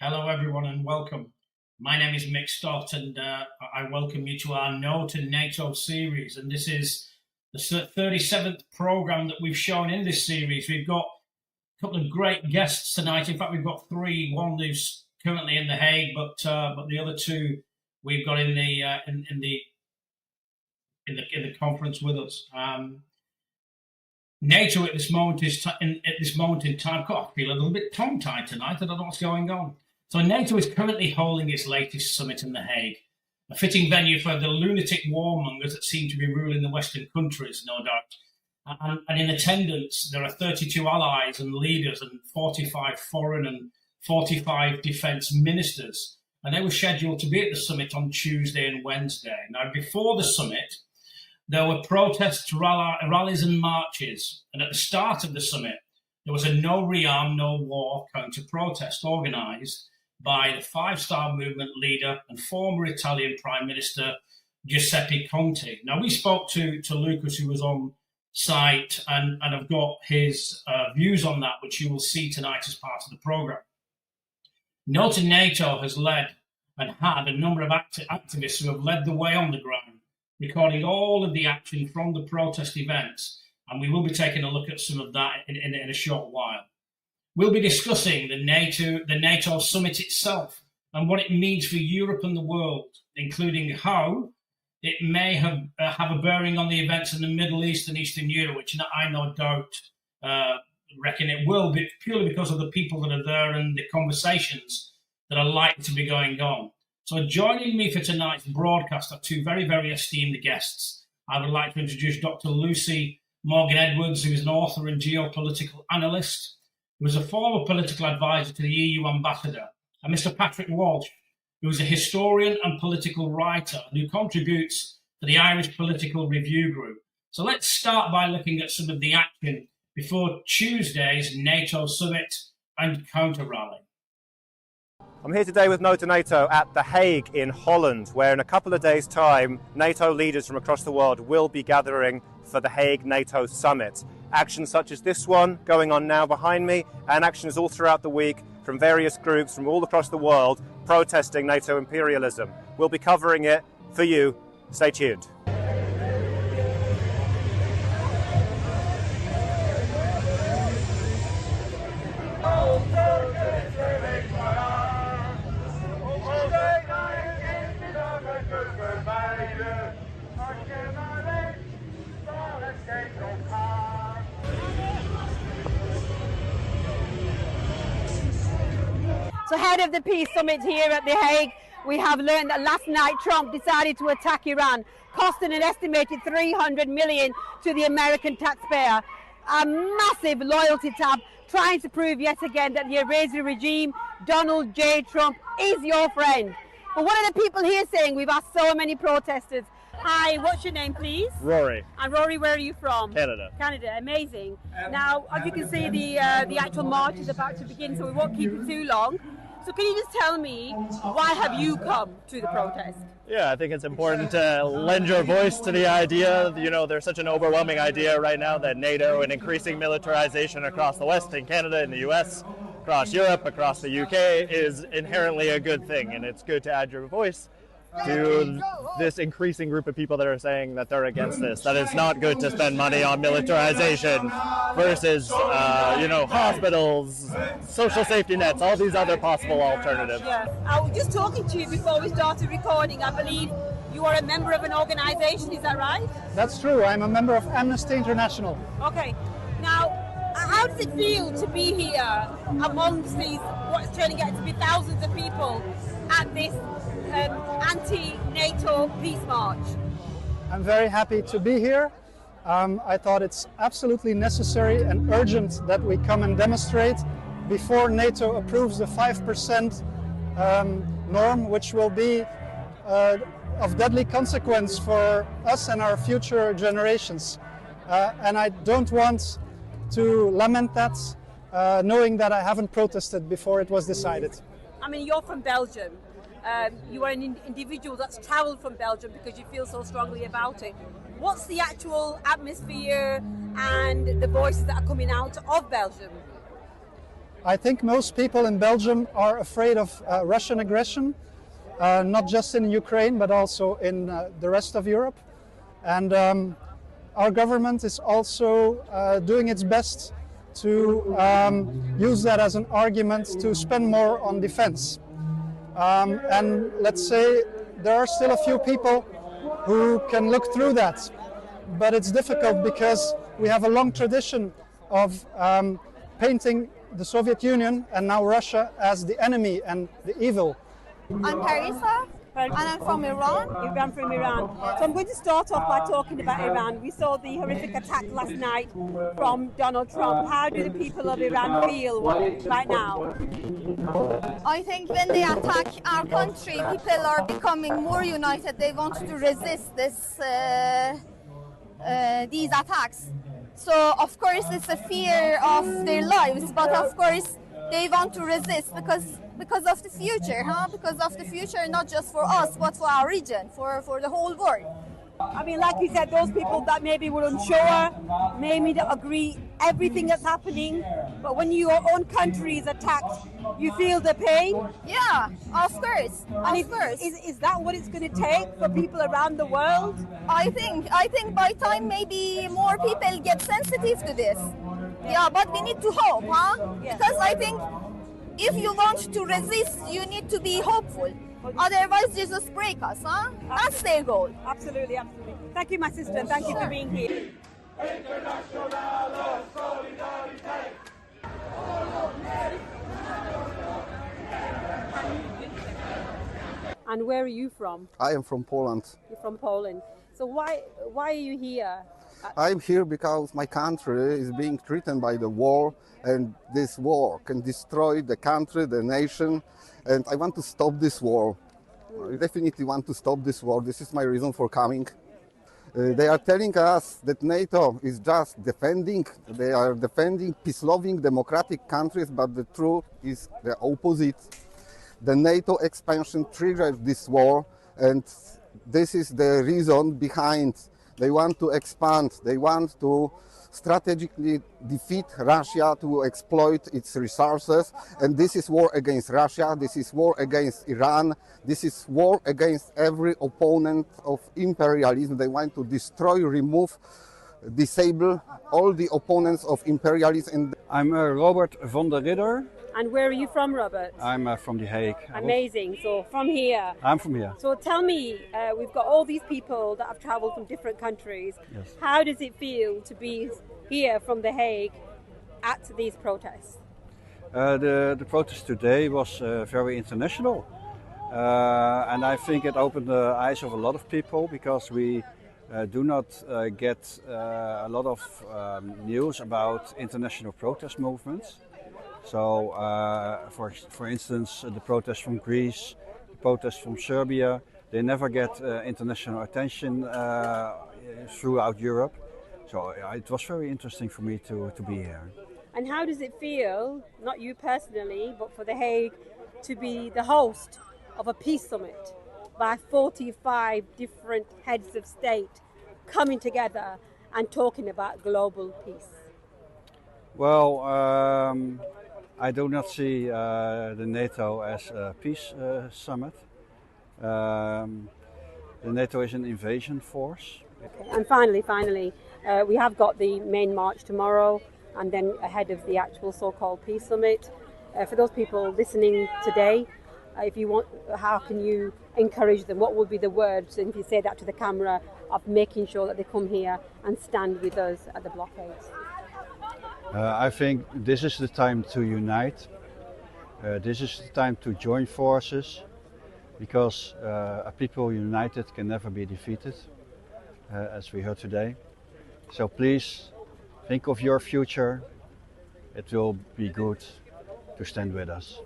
Hello, everyone, and welcome. My name is Mick Stott, and I welcome you to our No to NATO series. And this is the 37th programme that we've shown in this series. We've got a couple of great guests tonight. In fact, we've got three. One who's currently in The Hague, but the other two we've got in the conference with us. NATO at this moment in time, I feel a little bit tongue-tied tonight. I don't know what's going on. So NATO is currently holding its latest summit in The Hague, a fitting venue for the lunatic warmongers that seem to be ruling the Western countries, no doubt. And in attendance, there are 32 allies and leaders and 45 foreign and 45 defence ministers. And they were scheduled to be at the summit on Tuesday and Wednesday. Now, before the summit, there were protests, rallies and marches. And at the start of the summit, there was a no rearm, no war counter-protest organised by the Five-Star Movement leader and former Italian Prime Minister Giuseppe Conte. Now, we spoke to Lucas, who was on site, and I've got his views on that, which you will see tonight as part of the programme. No to NATO has led and had a number of activists who have led the way on the ground, recording all of the action from the protest events, and we will be taking a look at some of that in a short while. We'll be discussing the NATO summit itself and what it means for Europe and the world, including how it may have a bearing on the events in the Middle East and Eastern Europe, which I no doubt reckon it will, be purely because of the people that are there and the conversations that are likely to be going on. So joining me for tonight's broadcast are two very, very esteemed guests. I would like to introduce Dr. Lucy Morgan-Edwards, who is an author and geopolitical analyst, who was a former political advisor to the EU ambassador, and Mr. Pat Walsh, who is a historian and political writer and who contributes to the Irish Political Review Group. So let's start by looking at some of the action before Tuesday's NATO summit and counter-rally. I'm here today with No to NATO at The Hague in Holland, where in a couple of days' time, NATO leaders from across the world will be gathering for the Hague NATO Summit. Actions such as this one going on now behind me, and actions all throughout the week from various groups from all across the world protesting NATO imperialism. We'll be covering it for you. Stay tuned. So ahead of the peace summit here at The Hague, we have learned that last night Trump decided to attack Iran, costing an estimated $300 million to the American taxpayer. A massive loyalty tap, trying to prove yet again that the Iranian regime, Donald J. Trump, is your friend. But what are the people here saying? We've asked so many protesters. Hi, what's your name, please? Rory. And Rory, where are you from? Canada. Canada, amazing. Now, as you can see, the actual march is about to begin, so we won't keep it too long. So can you just tell me, why have you come to the protest? Yeah, I think it's important to lend your voice to the idea. You know, there's such an overwhelming idea right now that NATO and increasing militarization across the West, in Canada, in the US, across Europe, across the UK is inherently a good thing. And it's good to add your voice to this increasing group of people that are saying that they're against this, that it's not good to spend money on militarization versus, hospitals, social safety nets, all these other possible alternatives. Yeah. I was just talking to you before we started recording. I believe you are a member of an organization, is that right? That's true. I'm a member of Amnesty International. Okay. Now, how does it feel to be here amongst these, what's turning out to be thousands of people at this anti-NATO peace march? I'm very happy to be here. I thought it's absolutely necessary and urgent that we come and demonstrate before NATO approves the 5% norm, which will be of deadly consequence for us and our future generations. And I don't want to lament that, knowing that I haven't protested before it was decided. I mean, you're from Belgium. You are an individual that's travelled from Belgium because you feel so strongly about it. What's the actual atmosphere and the voices that are coming out of Belgium? I think most people in Belgium are afraid of Russian aggression, not just in Ukraine, but also in the rest of Europe. And our government is also doing its best to use that as an argument to spend more on defense. And let's say there are still a few people who can look through that, but it's difficult because we have a long tradition of painting the Soviet Union and now Russia as the enemy and the evil. I'm Parisa, and I'm from Iran. I'm from Iran. So I'm going to start off by talking about Iran. We saw the horrific attack last night from Donald Trump. How do the people of Iran feel right now? I think when they attack our country, people are becoming more united. They want to resist these attacks. So of course it's a fear of their lives, but of course they want to resist because of the future, Because of the future, not just for us, but for our region, for the whole world. I mean, like you said, those people that maybe were unsure, maybe don't agree everything that's happening, but when your own country is attacked, you feel the pain. Yeah, of course. Is that what it's going to take for people around the world? I think by time maybe more people get sensitive to this. Yeah, but we need to hope, Yes. Because I think if you want to resist, you need to be hopeful. Otherwise, they just break us, That's their goal. Absolutely, absolutely. Thank you, my sister. Thank you for being here. And where are you from? I am from Poland. You're from Poland. So why are you here? I'm here because my country is being threatened by the war, and this war can destroy the country, the nation, and I want to stop this war. I definitely want to stop this war. This is my reason for coming. They are telling us that NATO is just defending, they are defending peace-loving democratic countries, but the truth is the opposite. The NATO expansion triggered this war, and this is the reason behind. They want to expand, they want to strategically defeat Russia, to exploit its resources, and this is war against Russia, this is war against Iran, this is war against every opponent of imperialism. They want to destroy, remove, disable all the opponents of imperialism. I'm Robert van der Ridder. And where are you from, Robert? I'm from The Hague. Amazing. So from here. I'm from here. So tell me, we've got all these people that have travelled from different countries. Yes. How does it feel to be here from The Hague at these protests? The protest today was very international. And I think it opened the eyes of a lot of people, because we do not get a lot of news about international protest movements. So, for instance, the protests from Greece, the protests from Serbia, they never get international attention throughout Europe. So it was very interesting for me to be here. And how does it feel, not you personally, but for The Hague, to be the host of a peace summit by 45 different heads of state coming together and talking about global peace? Well, I do not see the NATO as a peace summit. The NATO is an invasion force. Okay. And finally, we have got the main march tomorrow, and then ahead of the actual so-called peace summit. For those people listening today, if you want, how can you encourage them? What will be the words, and if you say that to the camera, of making sure that they come here and stand with us at the blockades? I think this is the time to unite. This is the time to join forces, because a people united can never be defeated, as we heard today. So please think of your future. It will be good to stand with us.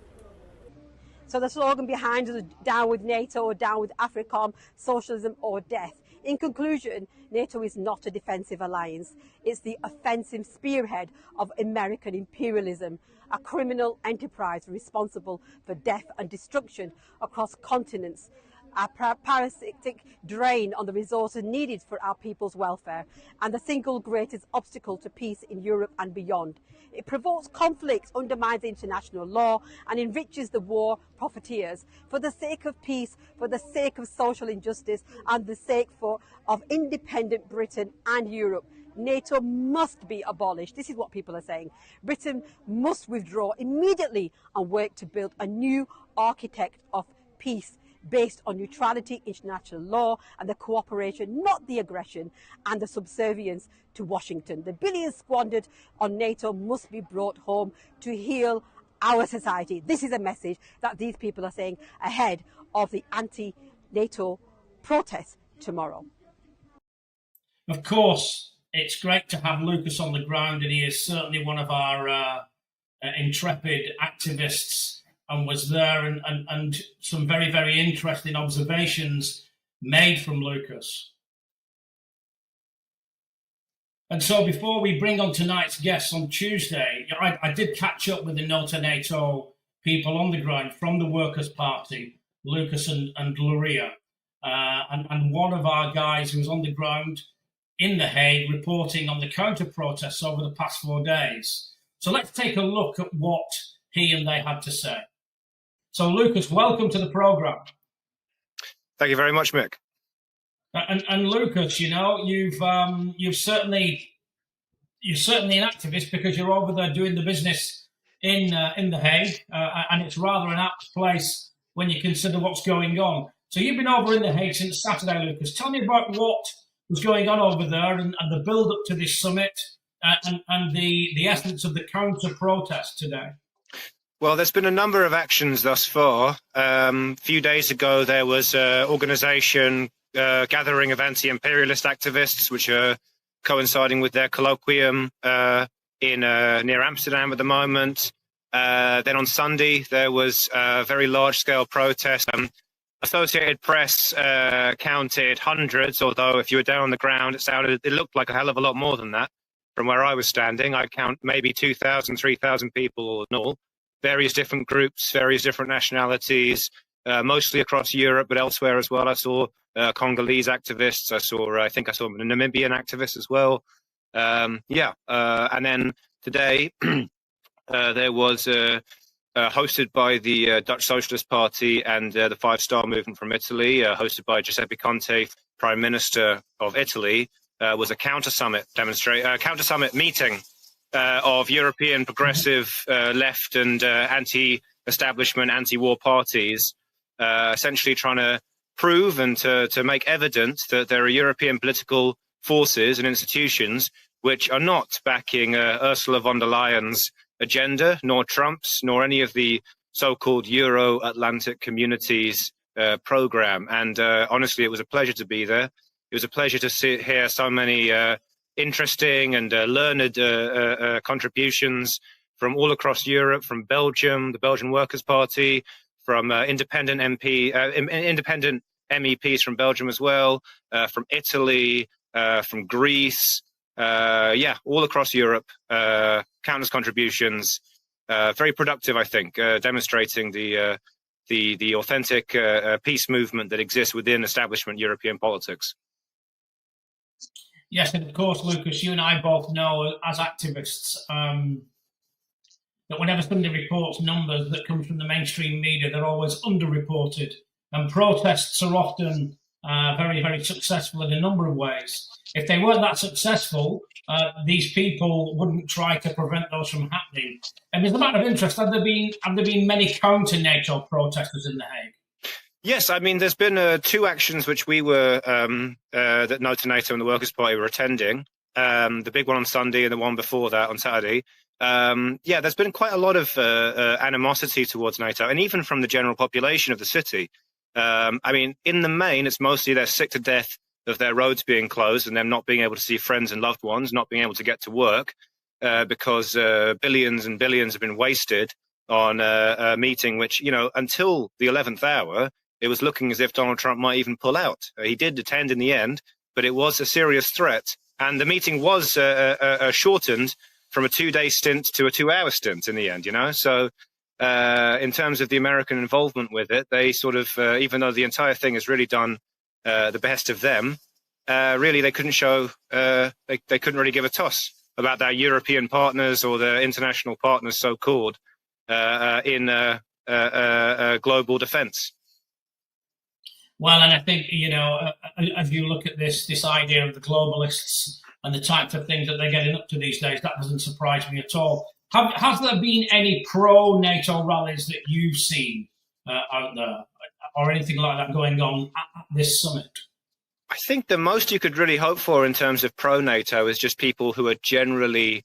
So the slogan behind us is down with NATO or down with AFRICOM, socialism or death. In conclusion, NATO is not a defensive alliance. It's the offensive spearhead of American imperialism, a criminal enterprise responsible for death and destruction across continents, a parasitic drain on the resources needed for our people's welfare, and the single greatest obstacle to peace in Europe and beyond. It provokes conflicts, undermines international law, and enriches the war profiteers. For the sake of peace, for the sake of social injustice, and the sake of independent Britain and Europe, NATO must be abolished. This is what people are saying. Britain must withdraw immediately and work to build a new architect of peace based on neutrality, international law, and the cooperation, not the aggression and the subservience to Washington. The billions squandered on NATO must be brought home to heal our society. This is a message that these people are saying ahead of the anti-NATO protest tomorrow. Of course, it's great to have Lucas on the ground, and he is certainly one of our intrepid activists, and was there, and some very, very interesting observations made from Lucas. And so before we bring on tonight's guests on Tuesday, I did catch up with the NATO people on the ground from the Workers' Party, Lucas and Luria, and one of our guys who was on the ground in The Hague reporting on the counter-protests over the past 4 days. So let's take a look at what he and they had to say. So, Lucas, welcome to the programme. Thank you very much, Mick. And Lucas, you know, you're certainly an activist because you're over there doing the business in The Hague, and it's rather an apt place when you consider what's going on. So you've been over in The Hague since Saturday, Lucas. Tell me about what was going on over there and the build-up to this summit and the essence of the counter-protest today. Well, there's been a number of actions thus far. A few days ago, there was an organisation gathering of anti-imperialist activists, which are coinciding with their colloquium near Amsterdam at the moment. Then on Sunday, there was a very large-scale protest. Associated Press counted hundreds, although if you were down on the ground, it looked like a hell of a lot more than that. From where I was standing, I count maybe 2,000, 3,000 people all in all. Various different groups, various different nationalities, mostly across Europe, but elsewhere as well. I saw Congolese activists. I think I saw a Namibian activist as well. And then today there was hosted by the Dutch Socialist Party and the Five Star Movement from Italy, hosted by Giuseppe Conte, Prime Minister of Italy, was a counter summit meeting of European progressive left and anti-establishment, anti-war parties, essentially trying to prove and to make evident that there are European political forces and institutions which are not backing Ursula von der Leyen's agenda, nor Trump's, nor any of the so-called Euro-Atlantic Communities program. And honestly, it was a pleasure to be there. It was a pleasure to hear so many interesting and learned contributions from all across Europe, from Belgium, the Belgian Workers' Party, from independent MEPs from Belgium as well, from Italy, from Greece, all across Europe, countless contributions, very productive, I think, demonstrating the authentic peace movement that exists within establishment European politics. Yes, and of course, Lucas, you and I both know as activists that whenever somebody reports numbers that come from the mainstream media, they're always underreported. And protests are often very, very successful in a number of ways. If they weren't that successful, these people wouldn't try to prevent those from happening. And as a matter of interest, have there been many counter-NATO protesters in The Hague? Yes, I mean, there's been 2 actions which we were, that NATO and the Workers' Party were attending. The big one on Sunday and the one before that on Saturday. There's been quite a lot of animosity towards NATO, and even from the general population of the city. I mean, in the main, it's mostly they're sick to death of their roads being closed and them not being able to see friends and loved ones, not being able to get to work, because billions and billions have been wasted on a meeting which, until the 11th hour, it was looking as if Donald Trump might even pull out. He did attend in the end, but it was a serious threat. And the meeting was shortened from a 2-day stint to a 2-hour stint in the end, So in terms of the American involvement with it, they sort of, even though the entire thing has really done the best of them, really they couldn't show, they couldn't really give a toss about their European partners or their international partners, so-called, in global defense. Well, and I think, you know, as you look at this idea of the globalists and the types of things that they're getting up to these days, that doesn't surprise me at all. Has there been any pro-NATO rallies that you've seen out there, or anything like that going on at this summit? I think the most you could really hope for in terms of pro-NATO is just people who are generally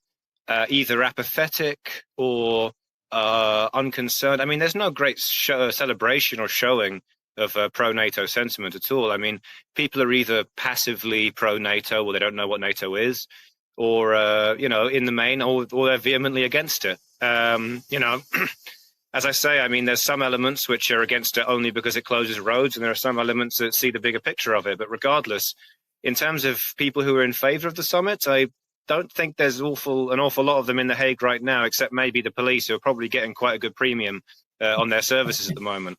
either apathetic or unconcerned. I mean, there's no great celebration or showing of pro-NATO sentiment at all. I mean, people are either passively pro-NATO, or they don't know what NATO is, or, you know, in the main, or they're vehemently against it. You know, as I say, I mean, there's some elements which are against it only because it closes roads, and there are some elements that see the bigger picture of it. But regardless, in terms of people who are in favor of the summit, I don't think there's an awful lot of them in The Hague right now, except maybe the police, who are probably getting quite a good premium on their services at the moment.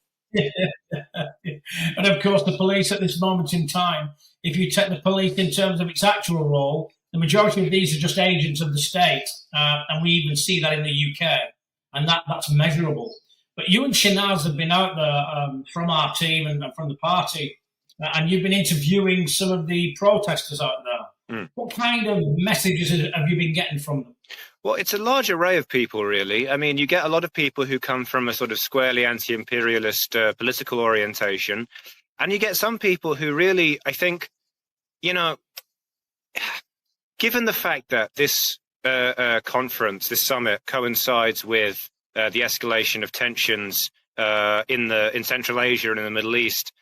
And of course, the police at this moment in time, if you take the police in terms of its actual role, the majority of these are just agents of the state, and we even see that in the UK, and that's measurable. But you and Shanaz have been out there from our team and from the party, and you've been interviewing some of the protesters out there. Mm. What kind of messages have you been getting from them? Well, it's a large array of people, really. I mean, you get a lot of people who come from a sort of squarely anti-imperialist political orientation, and you get some people who really, I think, you know, given the fact that this conference, this summit, coincides with the escalation of tensions in Central Asia and in the Middle East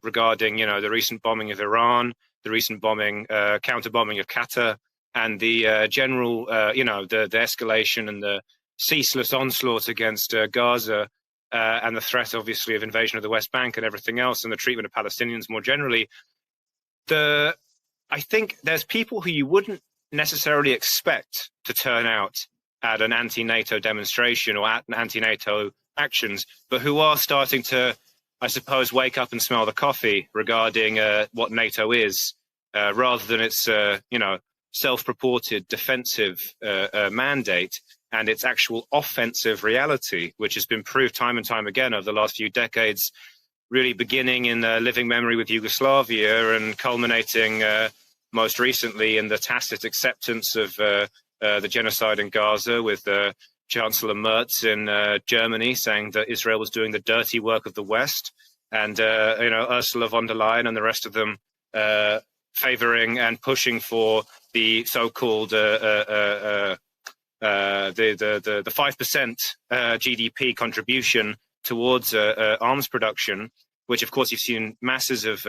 regarding, you know, the recent bombing of Iran, the recent counter-bombing of Qatar, and the general, you know, the escalation and the ceaseless onslaught against Gaza, and the threat, obviously, of invasion of the West Bank and everything else, and the treatment of Palestinians more generally. I think there's people who you wouldn't necessarily expect to turn out at an anti-NATO demonstration or at an anti-NATO actions, but who are starting to, I suppose, wake up and smell the coffee regarding what NATO is, rather than its, you know, self-purported defensive mandate and its actual offensive reality, which has been proved time and time again over the last few decades, really beginning in living memory with Yugoslavia and culminating most recently in the tacit acceptance of the genocide in Gaza, with Chancellor Merz in Germany saying that Israel was doing the dirty work of the West, and you know, Ursula von der Leyen and the rest of them favoring and pushing for the so-called the 5% GDP contribution towards arms production, which of course you've seen masses of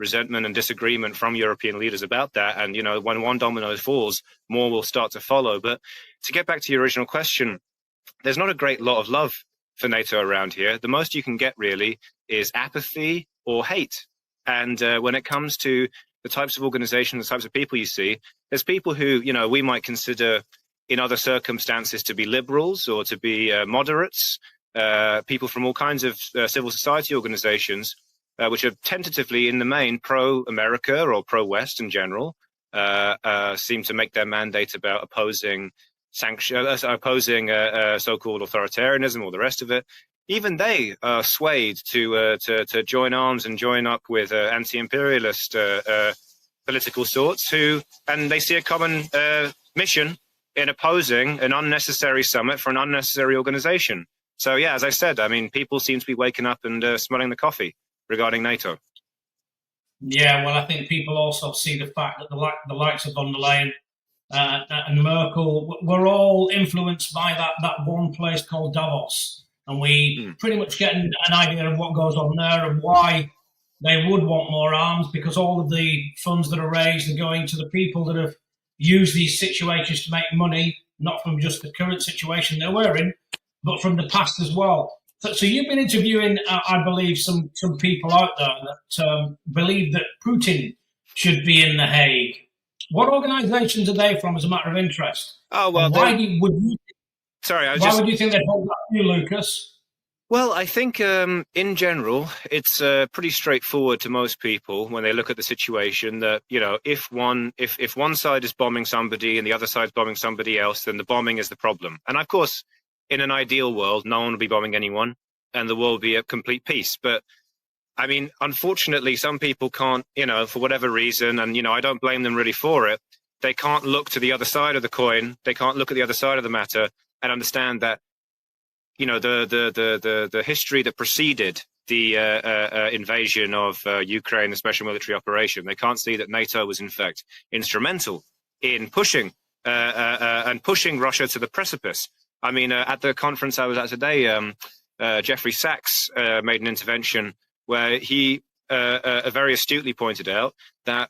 resentment and disagreement from European leaders about that. And, you know, when one domino falls, more will start to follow. But to get back to your original question, there's not a great lot of love for NATO around here. The most you can get really is apathy or hate. And when it comes to the types of organizations, the types of people you see, there's people who, you know, we might consider in other circumstances to be liberals or to be moderates, people from all kinds of civil society organizations, which are tentatively in the main pro-America or pro-West in general, seem to make their mandate about opposing sanctions, opposing so-called authoritarianism or the rest of it. Even they are swayed to join arms and join up with anti-imperialist political sorts and they see a common mission in opposing an unnecessary summit for an unnecessary organization. So, yeah, as I said, I mean, people seem to be waking up and smelling the coffee regarding NATO. Yeah, well, I think people also see the fact that the likes of von der Leyen and Merkel were all influenced by that one place called Davos. And we pretty much get an idea of what goes on there and why they would want more arms, because all of the funds that are raised are going to the people that have used these situations to make money, not from just the current situation they're we're in, but from the past as well. So you've been interviewing, I believe, some people out there that believe that Putin should be in The Hague. What organisations are they from, as a matter of interest? Oh, well, would you Sorry, Why would you think they hold that view, Lucas? Well, I think in general, it's pretty straightforward to most people when they look at the situation that, if one side is bombing somebody and the other side's bombing somebody else, then the bombing is the problem. And of course, in an ideal world, no one would be bombing anyone and the world would be at complete peace. But I mean, unfortunately, some people can't, for whatever reason, and, I don't blame them really for it. They can't look to the other side of the coin. They can't look at the other side of the matter and understand that, the history that preceded the invasion of Ukraine, the special military operation. They can't see that NATO was in fact instrumental in pushing Russia to the precipice. I mean, at the conference I was at today, Jeffrey Sachs made an intervention where he very astutely pointed out that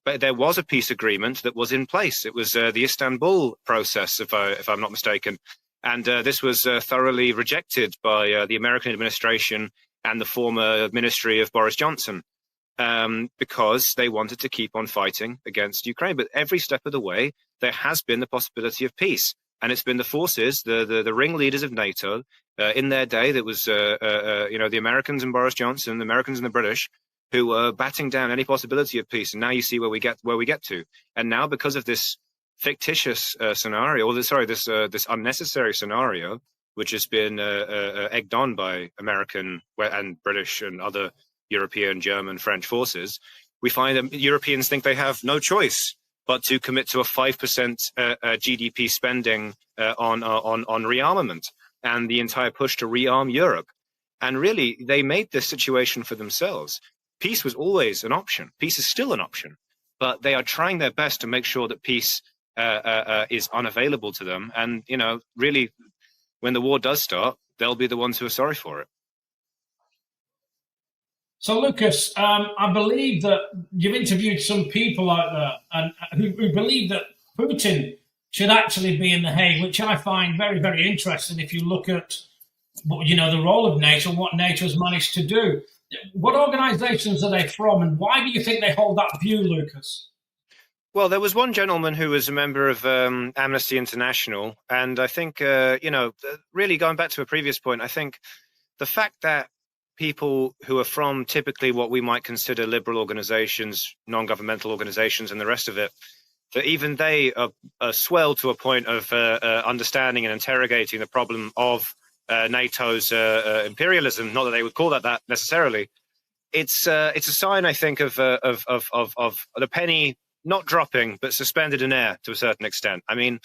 there was a peace agreement that was in place. It was the Istanbul process, if I'm not mistaken. And this was thoroughly rejected by the American administration and the former ministry of Boris Johnson because they wanted to keep on fighting against Ukraine. But every step of the way, there has been the possibility of peace. And it's been the forces, the ringleaders of NATO in their day, that was, the Americans and Boris Johnson, the Americans and the British, who were batting down any possibility of peace. And now you see where we get to. And now, because of this fictitious scenario, this unnecessary scenario, which has been egged on by American and British and other European, German, French forces, we find that Europeans think they have no choice but to commit to a 5% GDP spending on rearmament and the entire push to rearm Europe. And really, they made this situation for themselves. Peace was always an option. Peace is still an option. But they are trying their best to make sure that peace is unavailable to them. And, really, when the war does start, they'll be the ones who are sorry for it. So, Lucas, I believe that you've interviewed some people out there and who believe that Putin should actually be in The Hague, which I find very, very interesting if you look at, the role of NATO, what NATO has managed to do. What organizations are they from, and why do you think they hold that view, Lucas? Well, there was one gentleman who was a member of Amnesty International, and I think, really going back to a previous point, I think the fact that people who are from typically what we might consider liberal organizations, non-governmental organizations, and the rest of it, that even they are swelled to a point of understanding and interrogating the problem of NATO's imperialism. Not that they would call that necessarily. It's a sign, I think, of the penny not dropping, but suspended in air to a certain extent. I mean,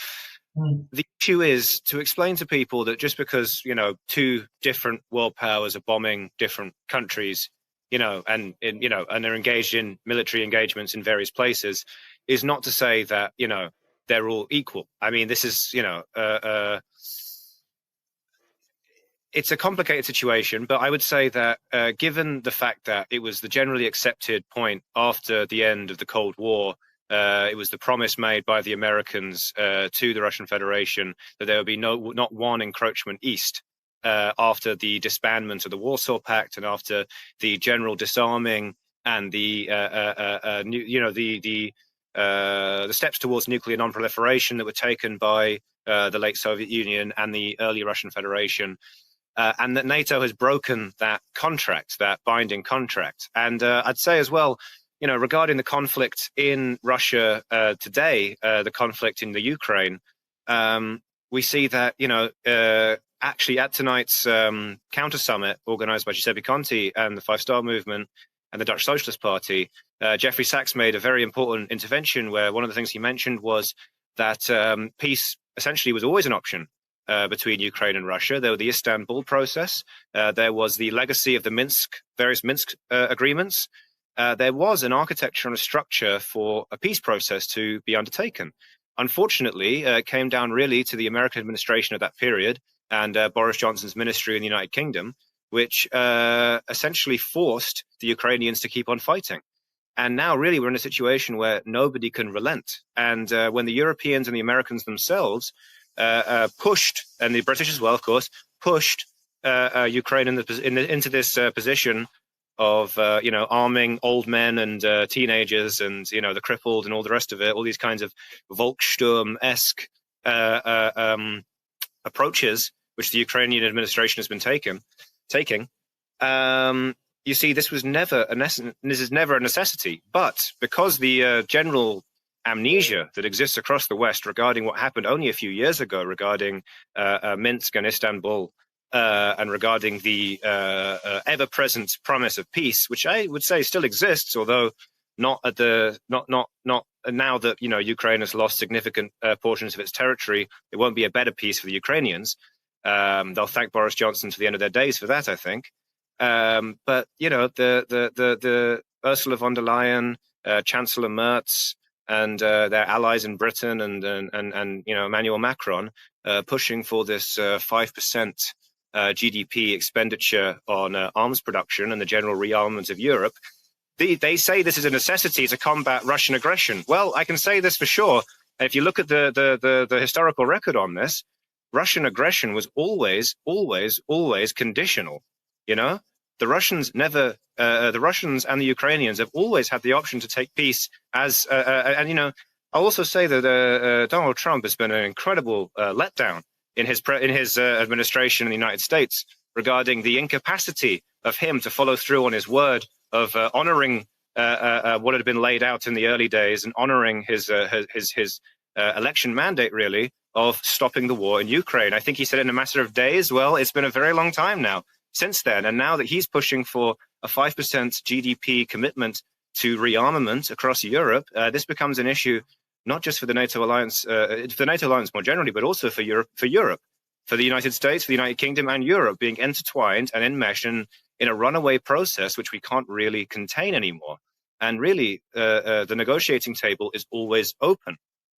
the issue is to explain to people that just because, two different world powers are bombing different countries, and are engaged in military engagements in various places, is not to say that, they're all equal. I mean, this is, it's a complicated situation, but I would say that given the fact that it was the generally accepted point after the end of the Cold War, it was the promise made by the Americans to the Russian Federation that there would be not one encroachment east after the disbandment of the Warsaw Pact and after the general disarming and the steps towards nuclear non-proliferation that were taken by the late Soviet Union and the early Russian Federation. And that NATO has broken that contract, that binding contract. And I'd say as well, regarding the conflict in Russia today, the conflict in the Ukraine, we see that, actually at tonight's counter summit organized by Giuseppe Conte and the Five Star Movement and the Dutch Socialist Party, Jeffrey Sachs made a very important intervention where one of the things he mentioned was that peace essentially was always an option between Ukraine and Russia. There was the Istanbul process. There was the legacy of the various Minsk agreements. There was an architecture and a structure for a peace process to be undertaken. Unfortunately, it came down really to the American administration at that period and Boris Johnson's ministry in the United Kingdom, which essentially forced the Ukrainians to keep on fighting. And now really we're in a situation where nobody can relent. And when the Europeans and the Americans themselves pushed, and the British as well, of course, pushed Ukraine into this position of, arming old men and teenagers and, the crippled and all the rest of it, all these kinds of Volkssturm-esque approaches which the Ukrainian administration has been taking, you see, this is never a necessity. But because the general amnesia that exists across the West regarding what happened only a few years ago regarding Minsk and Istanbul, and regarding the ever-present promise of peace, which I would say still exists, although not now that Ukraine has lost significant portions of its territory, it won't be a better peace for the Ukrainians. They'll thank Boris Johnson to the end of their days for that, I think. But the Ursula von der Leyen, Chancellor Merz, and their allies in Britain, and Emmanuel Macron, pushing for this 5% GDP expenditure on arms production and the general rearmament of Europe. They say this is a necessity to combat Russian aggression. Well, I can say this for sure. If you look at the historical record on this, Russian aggression was always conditional. The Russians never, the Russians and the Ukrainians have always had the option to take peace as, I'll also say that Donald Trump has been an incredible letdown in his administration in the United States regarding the incapacity of him to follow through on his word of honoring what had been laid out in the early days and honoring his election mandate, really, of stopping the war in Ukraine. I think he said it in a matter of days. Well, it's been a very long time now since then. And now that he's pushing for a 5% GDP commitment to rearmament across Europe, this becomes an issue not just for the NATO alliance, more generally, but also for Europe, for the United States, for the United Kingdom, and Europe being intertwined and enmeshed in a runaway process which we can't really contain anymore. And really, the negotiating table is always open.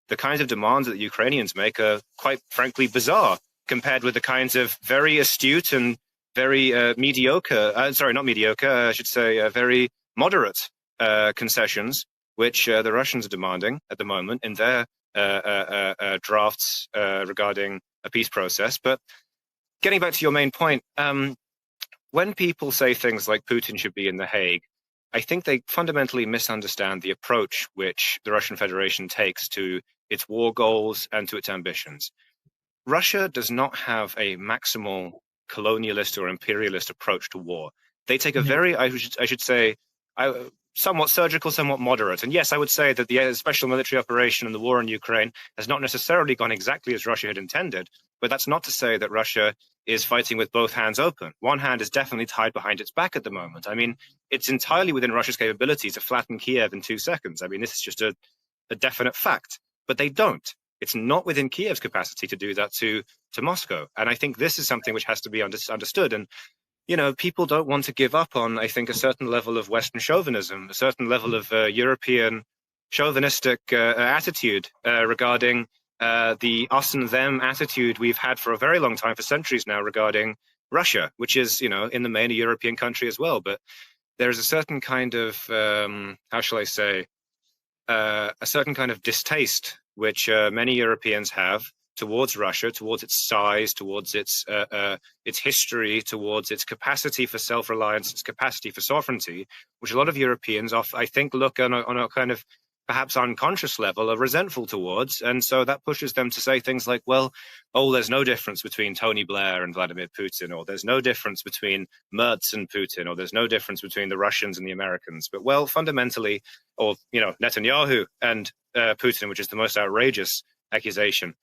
The kinds of demands that the Ukrainians make are quite frankly bizarre compared with the kinds of very astute and very very moderate concessions which the Russians are demanding at the moment in their drafts regarding a peace process. But getting back to your main point, when people say things like Putin should be in The Hague, I think they fundamentally misunderstand the approach which the Russian Federation takes to its war goals and to its ambitions. Russia does not have a maximal colonialist or imperialist approach to war. They take a very, I should say, somewhat surgical, somewhat moderate. And yes, I would say that the special military operation and the war in Ukraine has not necessarily gone exactly as Russia had intended, but that's not to say that Russia is fighting with both hands open. One hand is definitely tied behind its back at the moment. I mean, it's entirely within Russia's capability to flatten Kiev in 2 seconds. I mean, this is just a definite fact, but they don't. It's not within Kiev's capacity to do that to Moscow. And I think this is something which has to be understood. And people don't want to give up on, I think, a certain level of Western chauvinism, a certain level of European chauvinistic attitude regarding the us and them attitude we've had for a very long time, for centuries now, regarding Russia, which is, in the main a European country as well. But there's a certain kind of, how shall I say, a certain kind of distaste which many Europeans have towards Russia, towards its size, towards its history, towards its capacity for self-reliance, its capacity for sovereignty, which a lot of Europeans, I think, look on a kind of perhaps unconscious level are resentful towards. And so that pushes them to say things like, well, there's no difference between Tony Blair and Vladimir Putin, or there's no difference between Merz and Putin, or there's no difference between the Russians and the Americans. But, well, fundamentally, or, Netanyahu and Putin, which is the most outrageous accusation,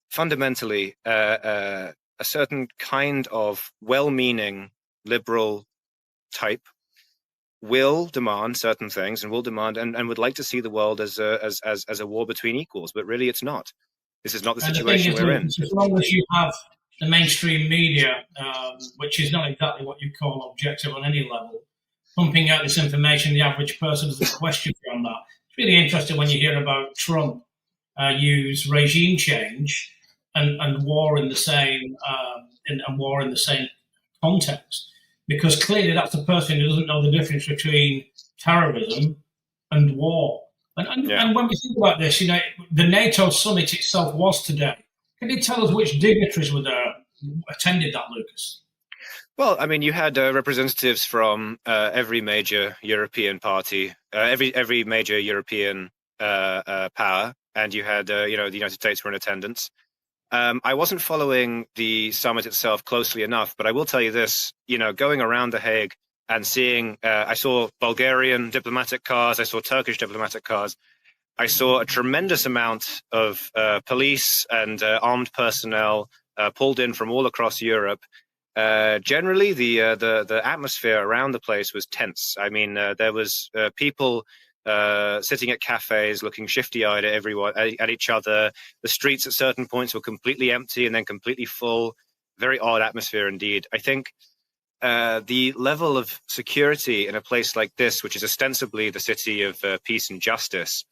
fundamentally, a certain kind of well-meaning liberal type will demand certain things and will demand and would like to see the world as a war between equals, but really it's not. This is not the situation we're in. As long as you have the mainstream media, which is not exactly what you call objective on any level, pumping out this information, the average person doesn't question beyond that. It's really interesting when you hear about Trump use regime change and war in the same context, because clearly that's the person who doesn't know the difference between terrorism and war. And when we think about this, the NATO summit itself was today. Can you tell us which dignitaries were there, attended that, Lucas? Well, I mean, you had representatives from every major European party, every major European power, and you had, the United States were in attendance. I wasn't following the summit itself closely enough, but I will tell you this, going around The Hague and seeing, I saw Bulgarian diplomatic cars, I saw Turkish diplomatic cars, I saw a tremendous amount of police and armed personnel pulled in from all across Europe. Generally, the atmosphere around the place was tense. I mean, there was people sitting at cafes, looking shifty-eyed at everyone, at each other. The streets at certain points were completely empty and then completely full. Very odd atmosphere indeed. I think the level of security in a place like this, which is ostensibly the city of peace and justice,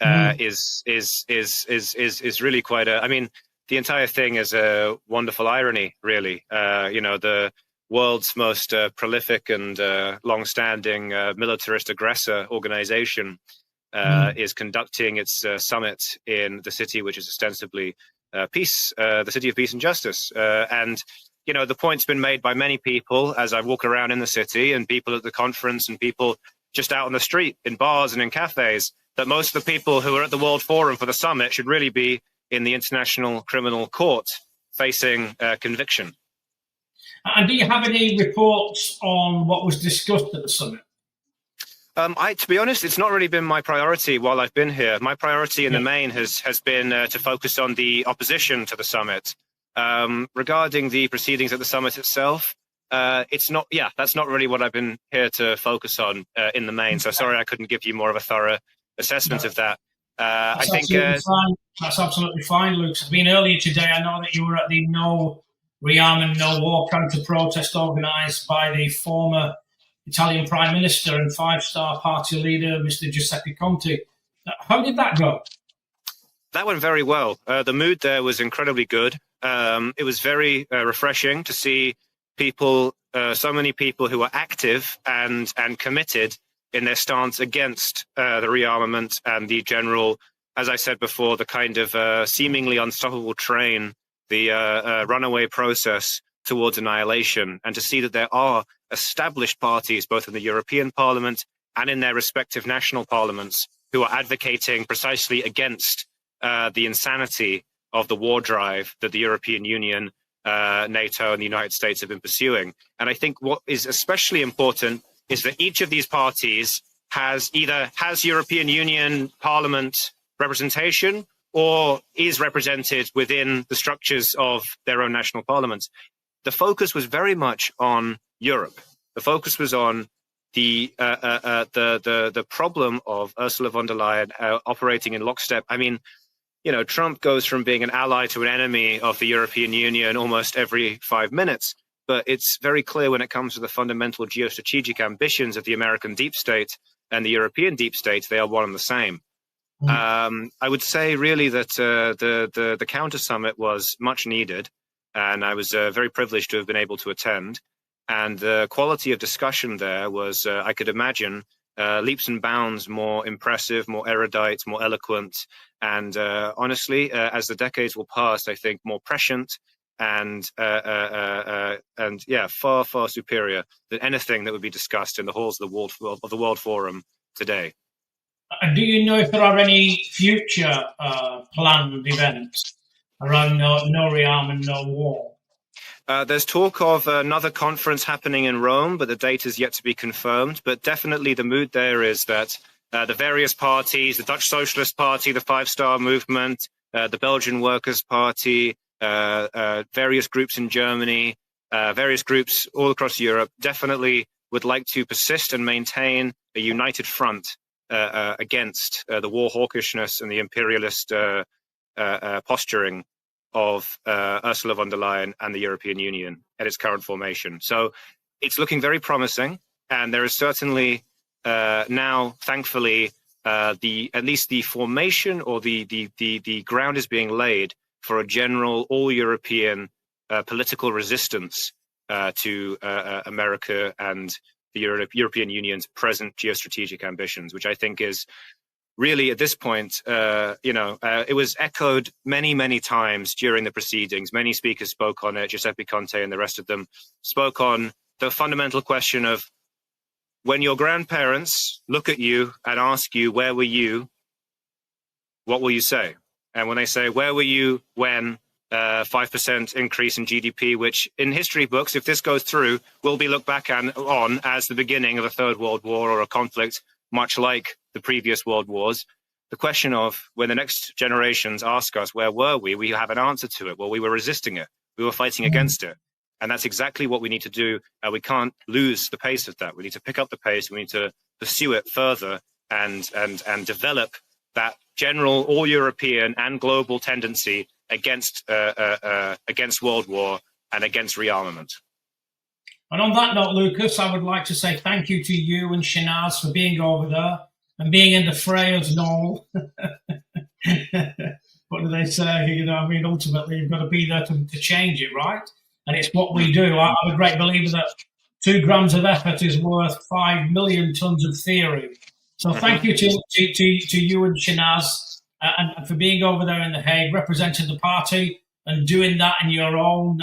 is really quite a. I mean, the entire thing is a wonderful irony, really. The world's most prolific and long-standing militarist aggressor organization is conducting its summit in the city, which is ostensibly peace, the city of peace and justice. And the point's been made by many people as I walk around in the city, and people at the conference, and people just out on the street in bars and in cafes, that most of the people who are at the World Forum for the summit should really be in the International Criminal Court facing conviction. And do you have any reports on what was discussed at the summit? To be honest, it's not really been my priority while I've been here. My priority in the main has been to focus on the opposition to the summit. Regarding the proceedings at the summit itself, that's not really what I've been here to focus on in the main. So sorry, I couldn't give you more of a thorough assessment of that. That's absolutely fine, Lucas. I mean, earlier today, I know that you were at the No Rearmament, No War counter-protest organised by the former Italian Prime Minister and five-star party leader, Mr. Giuseppe Conte. How did that go? That went very well. The mood there was incredibly good. It was very refreshing to see people, so many people who are active and committed in their stance against the rearmament and the general, as I said before, the kind of seemingly unstoppable train, the runaway process towards annihilation, and to see that there are established parties, both in the European Parliament and in their respective national parliaments, who are advocating precisely against the insanity of the war drive that the European Union, NATO, and the United States have been pursuing. And I think what is especially important is that each of these parties has European Union Parliament representation or is represented within the structures of their own national parliaments. The focus was very much on Europe. The focus was on the problem of Ursula von der Leyen operating in lockstep. I mean, Trump goes from being an ally to an enemy of the European Union almost every 5 minutes. But it's very clear when it comes to the fundamental geostrategic ambitions of the American deep state and the European deep state, they are one and the same. I would say really that the counter summit was much needed, and I was very privileged to have been able to attend. And the quality of discussion there was, I could imagine, leaps and bounds more impressive, more erudite, more eloquent, and honestly, as the decades will pass, I think more prescient and far, far superior than anything that would be discussed in the halls of the World Forum today. And do you know if there are any future planned events around no rearmament, no war? There's talk of another conference happening in Rome, but the date is yet to be confirmed. But definitely the mood there is that the various parties, the Dutch Socialist Party, the Five Star Movement, the Belgian Workers' Party, various groups in Germany, various groups all across Europe definitely would like to persist and maintain a united front against the war hawkishness and the imperialist posturing of Ursula von der Leyen and the European Union at its current formation. So it's looking very promising, and there is certainly now, thankfully, at least the formation or the ground is being laid for a general all-European political resistance to America and the European Union's present geostrategic ambitions, which I think is really at this point, it was echoed many, many times during the proceedings. Many speakers spoke on it. Giuseppe Conte and the rest of them spoke on the fundamental question of when your grandparents look at you and ask you, where were you? What will you say? And when they say, where were you when 5% increase in GDP, which in history books, if this goes through, will be looked back on as the beginning of a third world war or a conflict, much like the previous world wars. The question of when the next generations ask us, where were we have an answer to it. Well, we were resisting it. We were fighting against it. And that's exactly what we need to do. We can't lose the pace of that. We need to pick up the pace. We need to pursue it further and develop that general all-European and global tendency against world war and against rearmament. And on that note, Lucas, I would like to say thank you to you and Shanaz for being over there and being in the fray as normal. What do they say? You know, I mean, ultimately, you've got to be there to change it, right? And it's what we do. I'm a great believer that 2 grams of effort is worth 5 million tons of theory. So thank you to you and Shanaz and for being over there in The Hague, representing the party and doing that in your own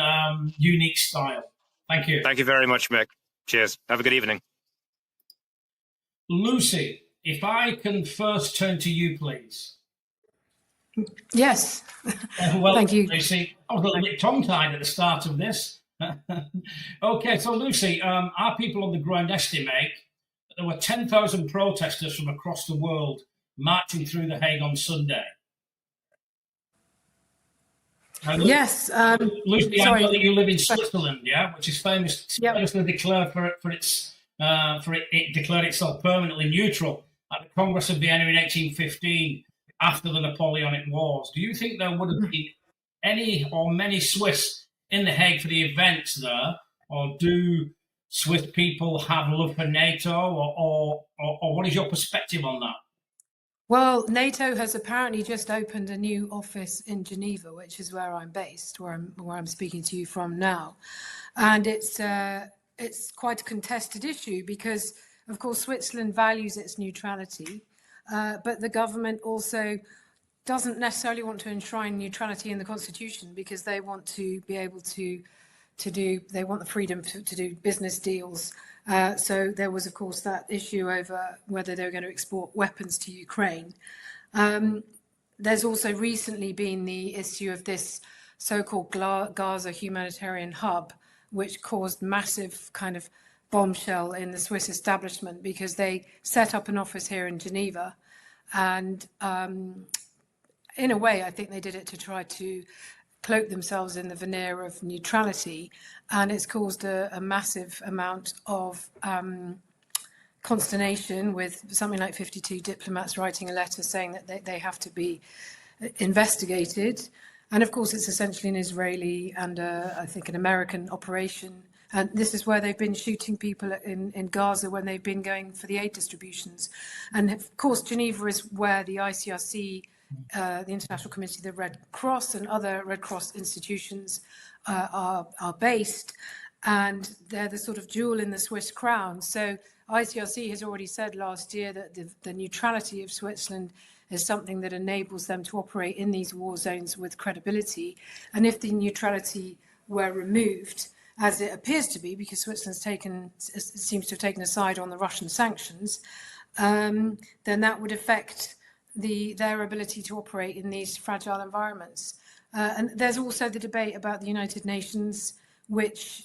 unique style. Thank you. Thank you very much, Mick. Cheers. Have a good evening. Lucy, if I can first turn to you, please. Yes. Well, thank you. Lucy, I was a little bit tongue-tied at the start of this. Okay, so Lucy, our people on the ground estimate that there were 10,000 protesters from across the world marching through The Hague on Sunday. Yes. Lucy, I know that you live in Switzerland, yeah, which is famously declared it declared itself permanently neutral at the Congress of Vienna in 1815 after the Napoleonic Wars. Do you think there would have been any or many Swiss in The Hague for the events there, or do Swiss people have love for NATO, or what is your perspective on that? Well, NATO has apparently just opened a new office in Geneva, which is where I'm based, where I'm speaking to you from now, and it's quite a contested issue because, of course, Switzerland values its neutrality, but the government also doesn't necessarily want to enshrine neutrality in the constitution because they want to be able to they want the freedom to do business deals. So there was, of course, that issue over whether they were going to export weapons to Ukraine. There's also recently been the issue of this so-called Gaza humanitarian hub, which caused massive kind of bombshell in the Swiss establishment because they set up an office here in Geneva. And in a way, I think they did it to try to cloak themselves in the veneer of neutrality, and it's caused a massive amount of consternation, with something like 52 diplomats writing a letter saying that they have to be investigated. And of course, it's essentially an Israeli and I think an American operation. And this is where they've been shooting people in Gaza when they've been going for the aid distributions. And of course, Geneva is where the ICRC, the International Committee of the Red Cross and other Red Cross institutions are based, and they're the sort of jewel in the Swiss crown. So ICRC has already said last year that the neutrality of Switzerland is something that enables them to operate in these war zones with credibility. And if the neutrality were removed, as it appears to be, because Switzerland's seems to have taken a side on the Russian sanctions, then that would affect their ability to operate in these fragile environments. And there's also the debate about the United Nations, which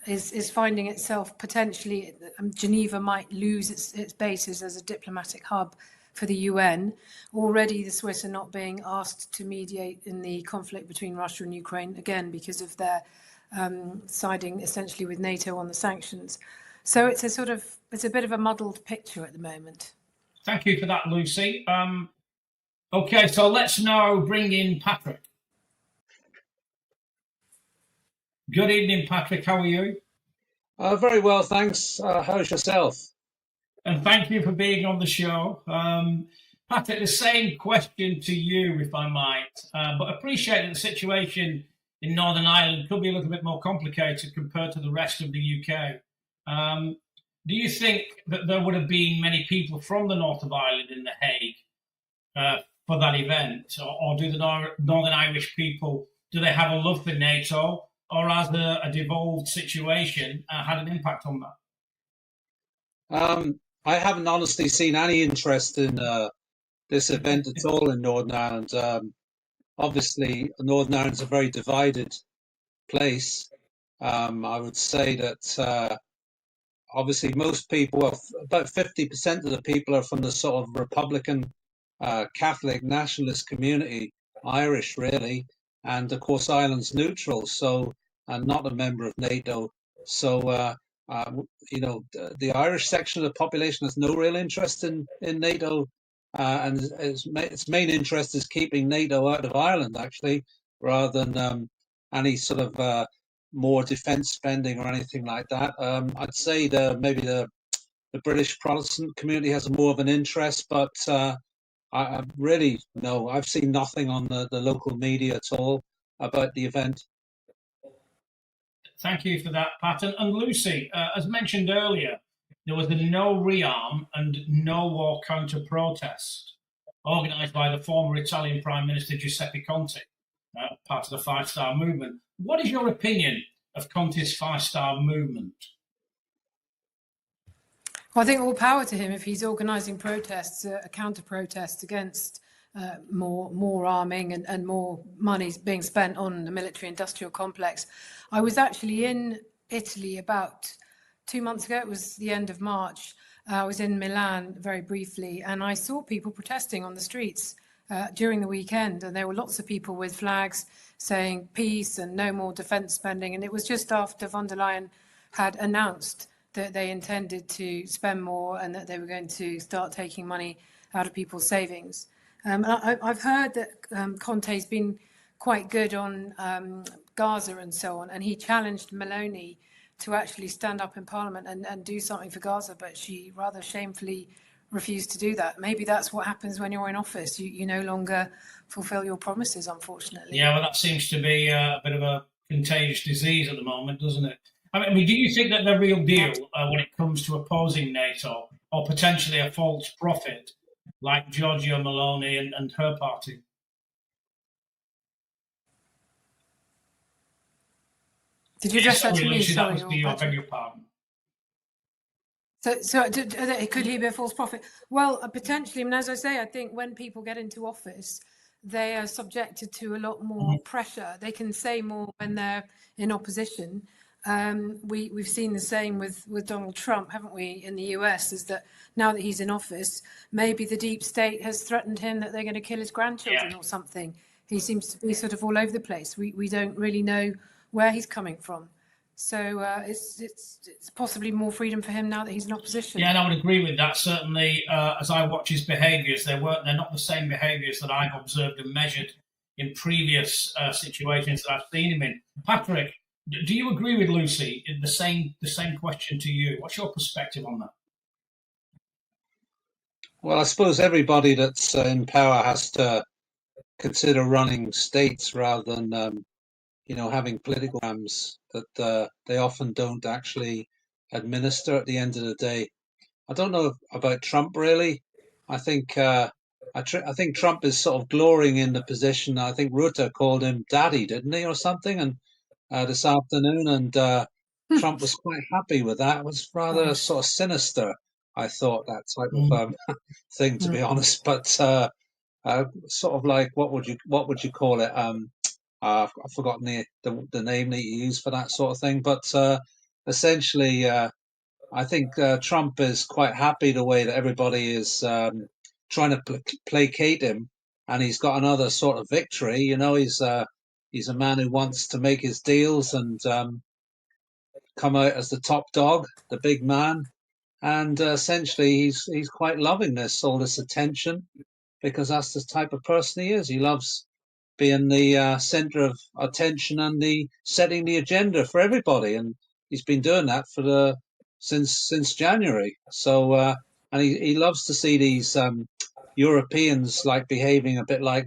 is finding itself potentially, Geneva might lose its bases as a diplomatic hub for the UN. Already the Swiss are not being asked to mediate in the conflict between Russia and Ukraine, again, because of their siding essentially with NATO on the sanctions. So it's a bit of a muddled picture at the moment. Thank you for that, Lucy. Okay, so let's now bring in Patrick. Good evening, Patrick. How are you? Very well, thanks. How's yourself? And thank you for being on the show. Patrick, the same question to you, if I might, but appreciate that the situation in Northern Ireland could be a little bit more complicated compared to the rest of the UK. Do you think that there would have been many people from the north of Ireland in The Hague for that event? Or do the Northern Irish people, do they have a love for NATO? Or has a devolved situation had an impact on that? I haven't honestly seen any interest in this event at all in Northern Ireland. obviously, Northern Ireland's a very divided place. I would say that obviously most people, about 50% of the people are from the sort of Republican, Catholic, nationalist community, Irish really, and of course Ireland's neutral, so and not a member of NATO. So you know, the Irish section of the population has no real interest in NATO, and its main interest is keeping NATO out of Ireland, actually, rather than any sort of more defence spending or anything like that. I'd say maybe the British Protestant community has more of an interest, but I really no, I've seen nothing on the local media at all about the event. Thank you for that, Pat. And Lucy, as mentioned earlier, there was the No Rearm and No War counter protest organised by the former Italian Prime Minister Giuseppe Conte, part of the Five Star Movement. What is your opinion of Conte's Five Star Movement? Well, I think all power to him if he's organising protests, a counter protest against more arming and more money being spent on the military industrial complex. I was actually in Italy about 2 months ago. It was the end of March. I was in Milan very briefly, and I saw people protesting on the streets during the weekend, and there were lots of people with flags saying peace and no more defence spending. And it was just after von der Leyen had announced that they intended to spend more and that they were going to start taking money out of people's savings. I've heard that Conte's been quite good on Gaza and so on, and he challenged Meloni to actually stand up in Parliament and do something for Gaza, but she rather shamefully refused to do that. Maybe that's what happens when you're in office. You no longer fulfil your promises, unfortunately. Yeah, well, that seems to be a bit of a contagious disease at the moment, doesn't it? I mean, do you think that the real deal when it comes to opposing NATO, or potentially a false prophet like Giorgia Meloni and her party? Did you address that to me? Sorry, I beg your pardon. So could he be a false prophet? Well, potentially. I mean, as I say, I think when people get into office, they are subjected to a lot more pressure. They can say more when they're in opposition. We've seen the same with Donald Trump, haven't we, in the US, is that now that he's in office, maybe the deep state has threatened him that they're going to kill his grandchildren or something. He seems to be sort of all over the place. We don't really know where he's coming from. So it's possibly more freedom for him now that he's in opposition. Yeah, and I would agree with that. Certainly, as I watch his behaviours, they're not the same behaviours that I've observed and measured in previous situations that I've seen him in. Patrick, do you agree with Lucy? The same question to you. What's your perspective on that? Well, I suppose everybody that's in power has to consider running states rather than having political programs that they often don't actually administer at the end of the day. I don't know about Trump really. I think Trump is sort of glorying in the position. I think Rutte called him daddy, didn't he, or something? And this afternoon, and Trump was quite happy with that. It was rather sort of sinister, I thought, that type of thing, to be honest. But sort of like, what would you call it? I've forgotten the name that you use for that sort of thing. But essentially, I think Trump is quite happy the way that everybody is trying to placate him, and he's got another sort of victory. You know, he's a man who wants to make his deals and come out as the top dog, the big man. And essentially, he's quite loving all this attention, because that's the type of person he is. He loves being the center of attention and setting the agenda for everybody. And he's been doing that since January. So and he loves to see these Europeans like behaving a bit like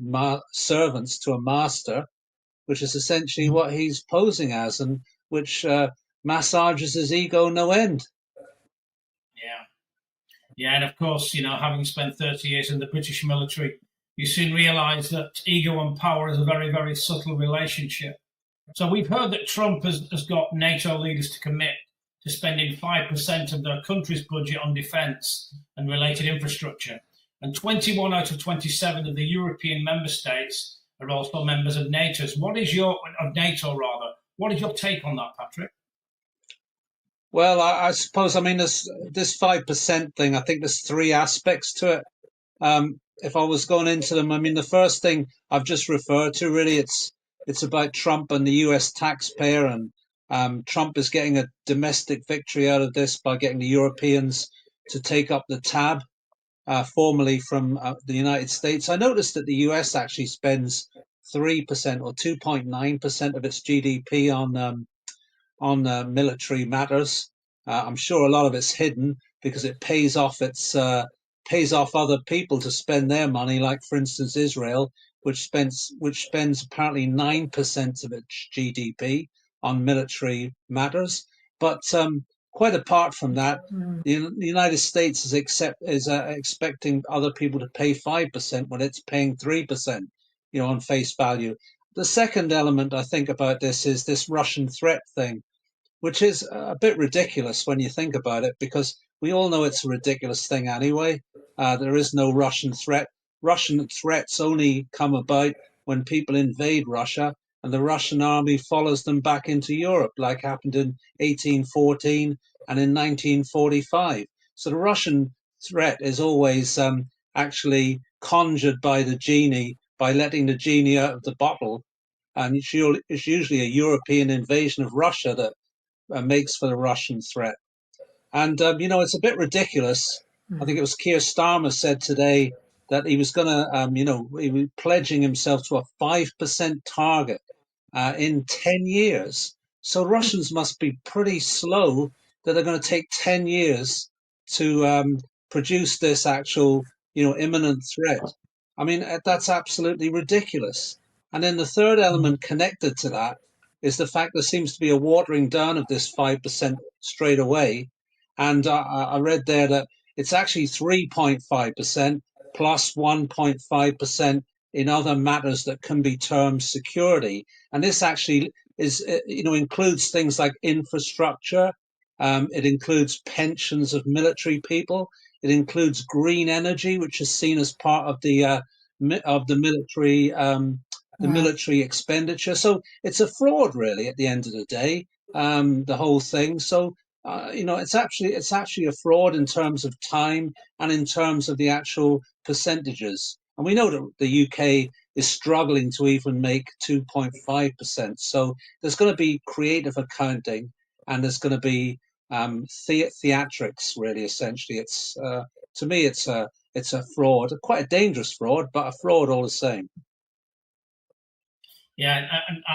servants to a master, which is essentially what he's posing as, and which massages his ego no end. Yeah, and of course, having spent 30 years in the British military, you soon realise that ego and power is a very, very subtle relationship. So we've heard that Trump has got NATO leaders to commit to spending 5% of their country's budget on defence and related infrastructure. And 21 out of 27 of the European member states are also members of NATO. What is your take on that, Patrick? Well, I suppose, I mean, this 5% thing, I think there's three aspects to it. If I was going into them, I mean, the first thing I've just referred to, really, it's about Trump and the US taxpayer, and Trump is getting a domestic victory out of this by getting the Europeans to take up the tab, formally from the United States. I noticed that the US actually spends 3% or 2.9% of its GDP on military matters. I'm sure a lot of it's hidden because it pays off other people to spend their money, like, for instance, Israel, which spends apparently 9% of its GDP on military matters. But quite apart from that, the United States is expecting other people to pay 5% when it's paying 3%, on face value. The second element I think about this is this Russian threat thing, which is a bit ridiculous when you think about it, because we all know it's a ridiculous thing anyway. There is no Russian threat. Russian threats only come about when people invade Russia and the Russian army follows them back into Europe, like happened in 1814 and in 1945. So the Russian threat is always actually conjured by the genie, by letting the genie out of the bottle. And it's usually a European invasion of Russia that makes for the Russian threat. And, it's a bit ridiculous. I think it was Keir Starmer said today that he was going to, he was pledging himself to a 5% target in 10 years. So Russians must be pretty slow that they're going to take 10 years to produce this actual, imminent threat. I mean, that's absolutely ridiculous. And then the third element connected to that is the fact there seems to be a watering down of this 5% straight away. And I read there that it's actually 3.5% plus 1.5% in other matters that can be termed security. And this actually is, includes things like infrastructure. It includes pensions of military people. It includes green energy, which is seen as part of the military military expenditure. So it's a fraud, really, at the end of the day, the whole thing. So, it's actually a fraud in terms of time and in terms of the actual percentages. And we know that the UK is struggling to even make 2.5%. So there's going to be creative accounting, and there's going to be theatrics, really, essentially. It's to me, it's a fraud, quite a dangerous fraud, but a fraud all the same. Yeah,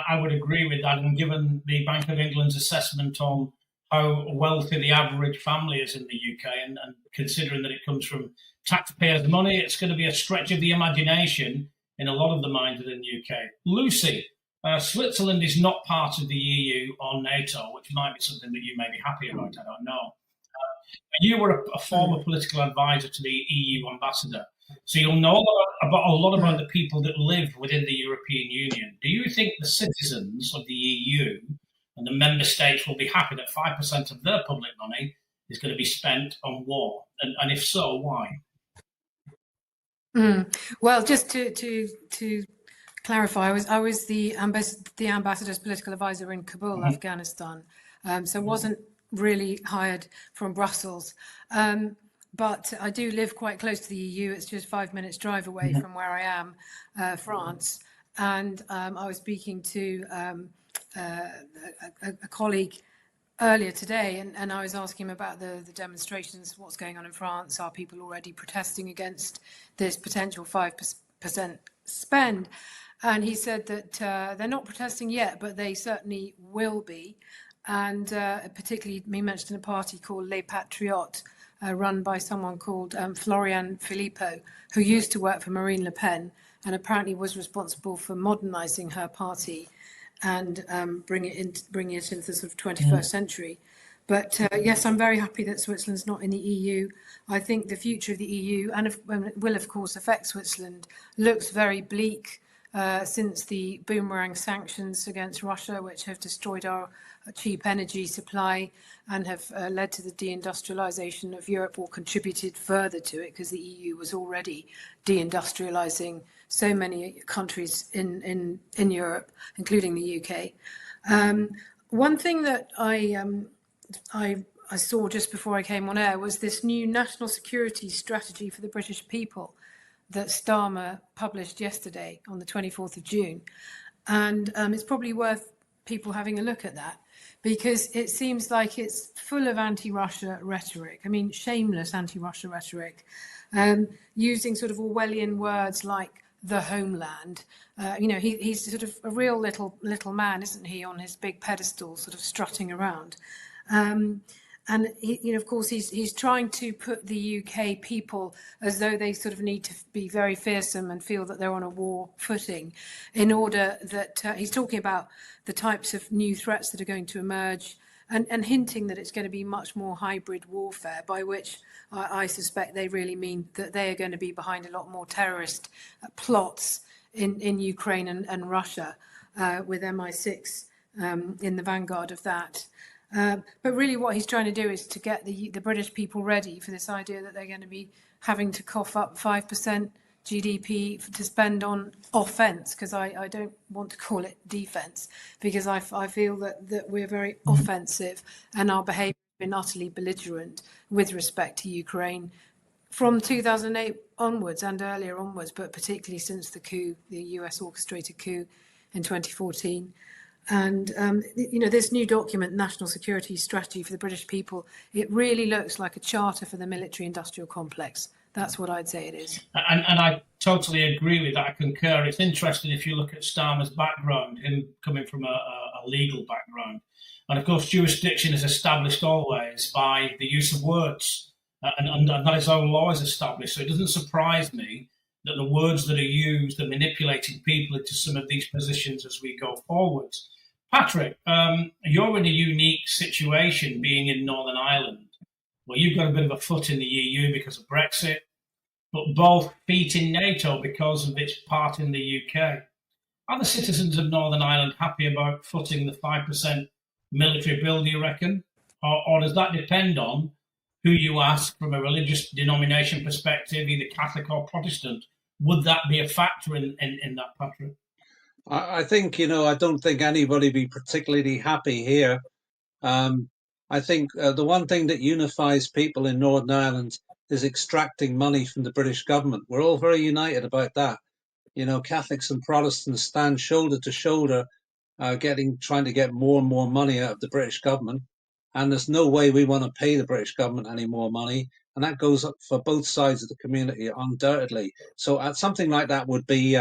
I would agree with that. And given the Bank of England's assessment on how wealthy the average family is in the UK, and considering that it comes from taxpayers' money, it's going to be a stretch of the imagination in a lot of the minds in the UK. Lucy, Switzerland is not part of the EU or NATO, which might be something that you may be happy about, I don't know. You were a former political advisor to the EU ambassador, so you'll know a lot about the people that live within the European Union. Do you think the citizens of the EU and the member states will be happy that 5% of their public money is going to be spent on war? And if so, why? Well, just to clarify, I was the ambassador's political advisor in Kabul, Afghanistan, so wasn't really hired from Brussels. But I do live quite close to the EU. It's just 5 minutes drive away from where I am, France. And I was speaking to a colleague earlier today, and I was asking him about the demonstrations, what's going on in France. Are people already protesting against this potential 5% spend? And he said that they're not protesting yet, but they certainly will be. And particularly, he mentioned a party called Les Patriotes, run by someone called Florian Philippot, who used to work for Marine Le Pen and apparently was responsible for modernising her party and bringing it into the sort of 21st century. But yes, I'm very happy that Switzerland's not in the EU. I think the future of the EU, and will of course affect Switzerland, looks very bleak since the boomerang sanctions against Russia, which have destroyed our cheap energy supply and have led to the deindustrialization of Europe, or contributed further to it, because the EU was already deindustrializing so many countries in Europe, including the UK. One thing that I saw just before I came on air was this new national security strategy for the British people that Starmer published yesterday on the 24th of June. And it's probably worth people having a look at that, because it seems like it's full of anti-Russia rhetoric. I mean, shameless anti-Russia rhetoric, using sort of Orwellian words like the homeland. He's sort of a real little man, isn't he, on his big pedestal, sort of strutting around. And of course, he's trying to put the UK people as though they sort of need to be very fearsome and feel that they're on a war footing, in order that he's talking about the types of new threats that are going to emerge, and hinting that it's going to be much more hybrid warfare, by which I suspect they really mean that they are going to be behind a lot more terrorist plots in Ukraine and Russia, with MI6 in the vanguard of that. But really what he's trying to do is to get the British people ready for this idea that they're going to be having to cough up 5% GDP to spend on offence, because I don't want to call it defence, because I feel that we're very offensive, and our behaviour has been utterly belligerent with respect to Ukraine from 2008 onwards and earlier onwards, but particularly since the coup, the US orchestrated coup in 2014. And, this new document, National Security Strategy for the British People, it really looks like a charter for the military-industrial complex. That's what I'd say it is. And I totally agree with that. I concur. It's interesting if you look at Starmer's background, him coming from a legal background. And, of course, jurisdiction is established always by the use of words, and that his own law is established. So it doesn't surprise me that the words that are used are manipulating people into some of these positions as we go forwards. Patrick, you're in a unique situation being in Northern Ireland, where you've got a bit of a foot in the EU because of Brexit, but both feet in NATO because of its part in the UK. Are the citizens of Northern Ireland happy about footing the 5% military bill, do you reckon? Or does that depend on who you ask from a religious denomination perspective, either Catholic or Protestant? Would that be a factor in that, Patrick? I think, I don't think anybody be particularly happy here. I think the one thing that unifies people in Northern Ireland is extracting money from the British government. We're all very united about that. Catholics and Protestants stand shoulder to shoulder, trying to get more and more money out of the British government. And there's no way we want to pay the British government any more money. And that goes up for both sides of the community, undoubtedly. So something like that would be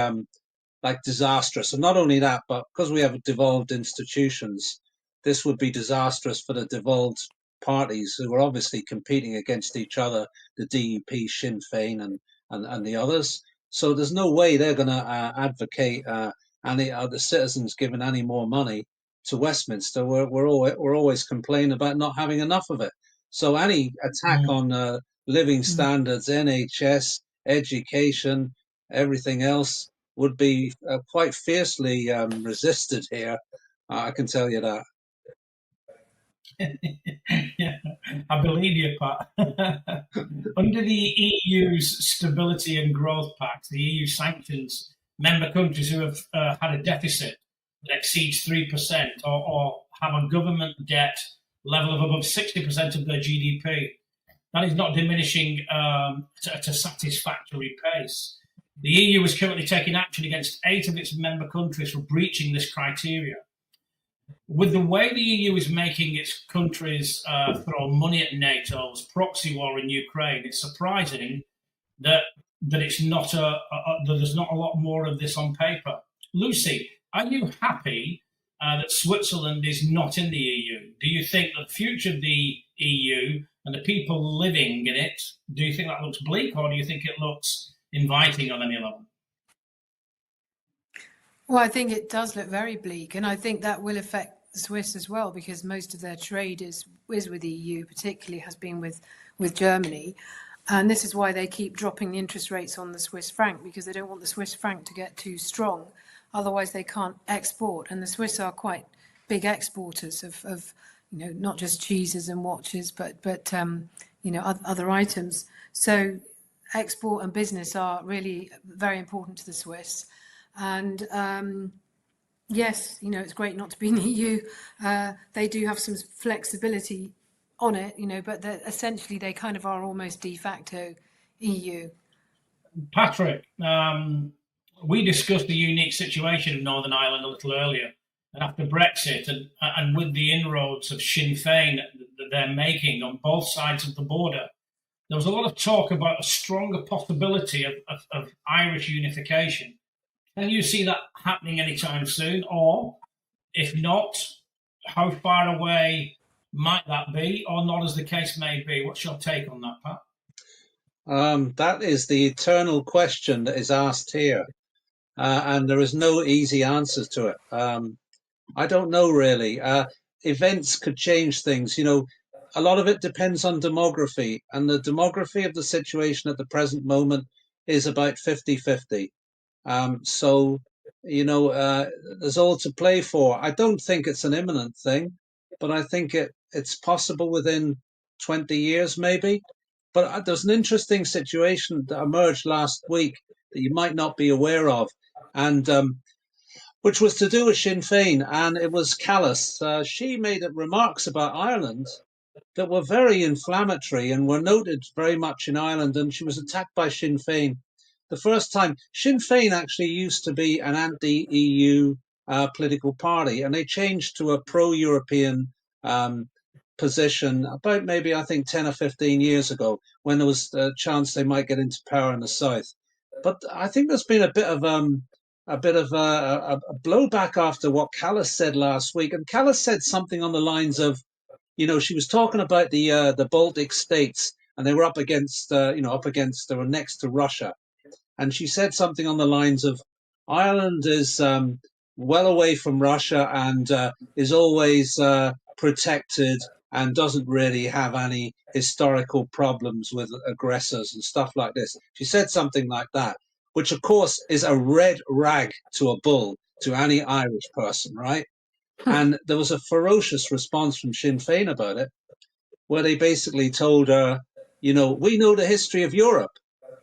disastrous. And not only that, but because we have devolved institutions, this would be disastrous for the devolved parties who are obviously competing against each other, the DUP, Sinn Féin and the others. So there's no way they're going to advocate any other citizens giving any more money to Westminster. We're always complaining about not having enough of it. So any attack on living standards, NHS, education, everything else would be quite fiercely resisted here. I can tell you that. Yeah, I believe you, Pat. Under the EU's Stability and Growth Pact, the EU sanctions member countries who have had a deficit that exceeds 3% or have a government debt level of above 60% of their GDP. That is not diminishing at a satisfactory pace. The EU is currently taking action against 8 of its member countries for breaching this criteria. With the way the EU is making its countries throw money at NATO's proxy war in Ukraine, it's surprising that it's not that there's not a lot more of this on paper. Lucy, are you happy that Switzerland is not in the EU? Do you think that the future of the EU and the people living in it, do you think that looks bleak, or do you think it looks inviting on any level? Well, I think it does look very bleak, and I think that will affect the Swiss as well, because most of their trade is with the EU, particularly has been with Germany. And this is why they keep dropping the interest rates on the Swiss franc, because they don't want the Swiss franc to get too strong. Otherwise, they can't export. And the Swiss are quite big exporters of not just cheeses and watches, but other items. So export and business are really very important to the Swiss. And yes, you know, it's great not to be in the EU. They do have some flexibility on it, you know, but essentially they kind of are almost de facto EU. Patrick, we discussed the unique situation of Northern Ireland a little earlier. And after Brexit and with the inroads of Sinn Féin that they're making on both sides of the border, there was a lot of talk about a stronger possibility of Irish unification. Can you see that happening anytime soon? Or if not, how far away might that be, or not, as the case may be? What's your take on that, Pat? That is the eternal question that is asked here. And there is no easy answers to it. I don't know really. Events could change things. You know, a lot of it depends on demography, and the demography of the situation at the present moment is about 50-50. So, you know, there's all to play for. I don't think it's an imminent thing, but I think it's possible within 20 years maybe. But there's an interesting situation that emerged last week that you might not be aware of, and which was to do with Sinn Féin, and it was Callas. She made remarks about Ireland that were very inflammatory and were noted very much in Ireland, and she was attacked by Sinn Féin. The first time, Sinn Féin actually used to be an anti-EU political party, and they changed to a pro-European position about maybe, I think, 10 or 15 years ago, when there was a chance they might get into power in the south. But I think there's been a bit of a blowback after what Callas said last week. And Callas said something on the lines of, you know, she was talking about the Baltic states, and they were up against, they were next to Russia. And she said something on the lines of, Ireland is well away from Russia and is always protected and doesn't really have any historical problems with aggressors and stuff like this. She said something like that, which of course is a red rag to a bull to any Irish person, right? And there was a ferocious response from Sinn Féin about it, where they basically told her, you know, we know the history of Europe.